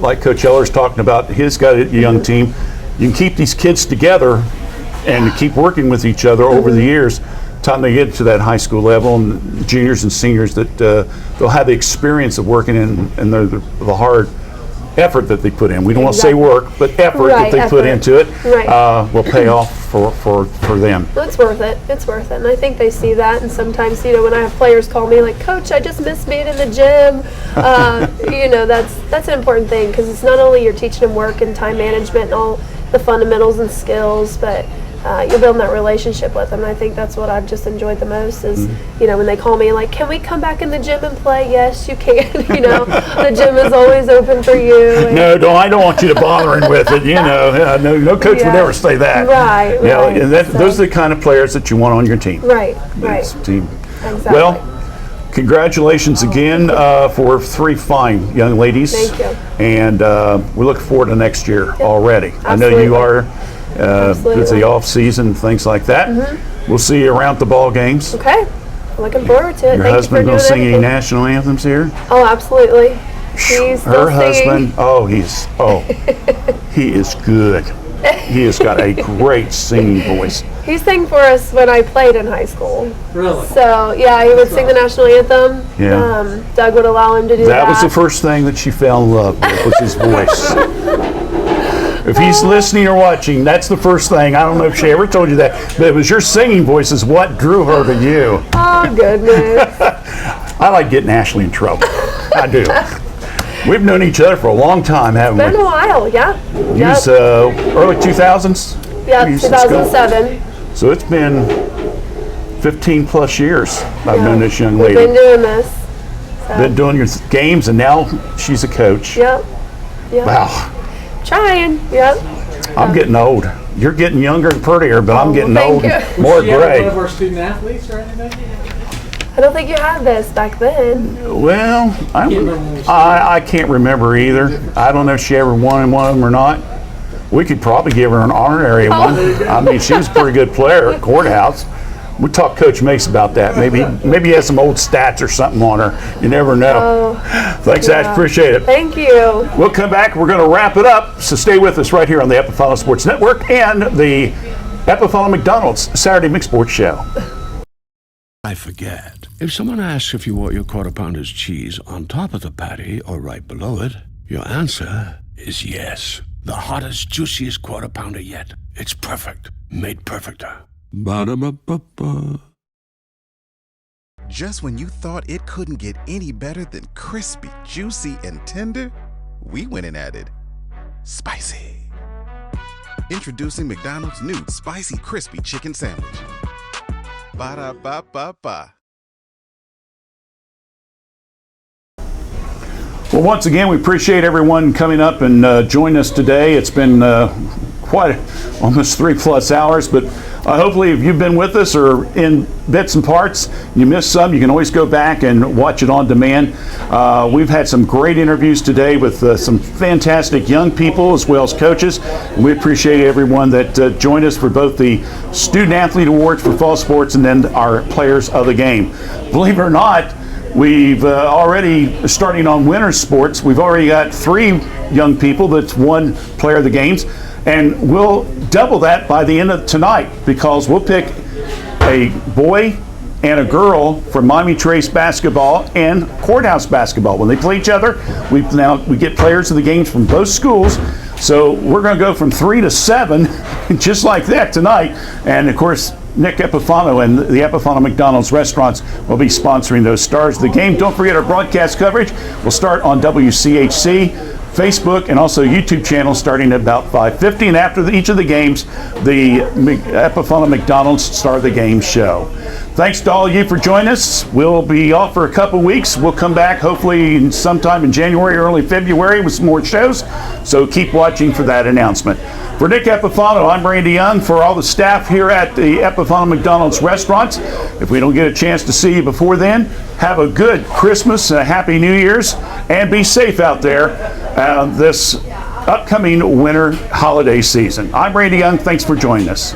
like Coach Eller's talking about, he's got a young team. You can keep these kids together and keep working with each other over the years. Time they get to that high school level, and juniors and seniors, that they'll have the experience of working in the hard effort that they put in. We don't want to say work, but effort that they put into it will pay off for them. It's worth it. It's worth it. And I think they see that. And sometimes, when I have players call me like, Coach, I just missed being in the gym. That's an important thing, because it's not only you're teaching them work and time management and all the fundamentals and skills, but you're building that relationship with them. And I think that's what I've just enjoyed the most is, when they call me like, can we come back in the gym and play? Yes, you can. The gym is always open for you. No, I don't want you to bother him with it. No coach would ever say that. Right. And those are the kind of players that you want on your team. Right. Team. Exactly. Well, congratulations again for 3 fine young ladies. Thank you. And we look forward to next year already. Absolutely. I know you are. Absolutely. It's the off season, things like that. We'll see you around the ball games. Okay. Looking forward to it. Your Thank husband you for gonna doing sing any everything. national anthems here? Oh, absolutely. He's still Her husband, singing. he is good. He has got a great singing voice. He sang for us when I played in high school. Really? So yeah, he would sing the national anthem. Yeah. Doug would allow him to do that. That was the first thing that she fell in love with, was his voice. If he's listening or watching, that's the first thing. I don't know if she ever told you that, but it was your singing voice is what drew her to you. Oh goodness. I like getting Ashley in trouble. I do. We've known each other for a long time, haven't Been a we? while, yeah. You was early 2000s? Yeah, You used to school. 2007. So it's been 15 plus years I've known this young We've lady. been doing this. So. Been doing your games, and now she's a coach. Yep. Yep. Wow. Trying. Yep. I'm getting old. You're getting younger and prettier, but I'm getting thank old, you. and more Was she ever gray. one of our student athletes or anything? I don't think you had this back then. Well, I can't remember either. I don't know if she ever won one of them or not. We could probably give her an honorary one. I mean, she was a pretty good player at Courthouse. We'll talk Coach Mace about that. Maybe he has some old stats or something on her. You never know. Thanks, Ash. Appreciate it. Thank you. We'll come back. We're going to wrap it up. So stay with us right here on the Epifano Sports Network and the Epifano McDonald's Saturday Mixed Sports Show. I forget. If someone asks if you want your quarter pounder's cheese on top of the patty or right below it, your answer is yes. The hottest, juiciest quarter pounder yet. It's perfect. Made perfecter. Ba-da-ba-ba-ba. Just when you thought it couldn't get any better than crispy, juicy, and tender, we went and added spicy. Introducing McDonald's new Spicy Crispy Chicken Sandwich. Ba-da-ba-ba-ba. Well, once again, we appreciate everyone coming up and joining us today. It's been quite almost 3+ hours, but hopefully if you've been with us or in bits and parts, you missed some, you can always go back and watch it on demand. We've had some great interviews today with some fantastic young people as well as coaches. And we appreciate everyone that joined us for both the Student Athlete Awards for fall sports and then our Players of the Game. Believe it or not, we've already, starting on winter sports, we've already got 3 young people that's won Player of the Games. And we'll double that by the end of tonight because we'll pick a boy and a girl from Miami Trace basketball and Courthouse basketball. When they play each other, we get players of the games from both schools. So we're going to go from 3 to 7, just like that tonight. And of course, Nick Epifano and the Epifano McDonald's restaurants will be sponsoring those stars of the game. Don't forget our broadcast coverage. We'll start on WCHC, Facebook, and also YouTube channel starting at about 5:50. And after each of the games, the Epifano McDonald's Star of the Game show. Thanks to all of you for joining us. We'll be off for a couple weeks. We'll come back hopefully sometime in January, early February with some more shows. So keep watching for that announcement. For Nick Epifano, I'm Randy Young. For all the staff here at the Epifano McDonald's restaurants, if we don't get a chance to see you before then, have a good Christmas and a Happy New Year's, and be safe out there this upcoming winter holiday season. I'm Randy Young. Thanks for joining us.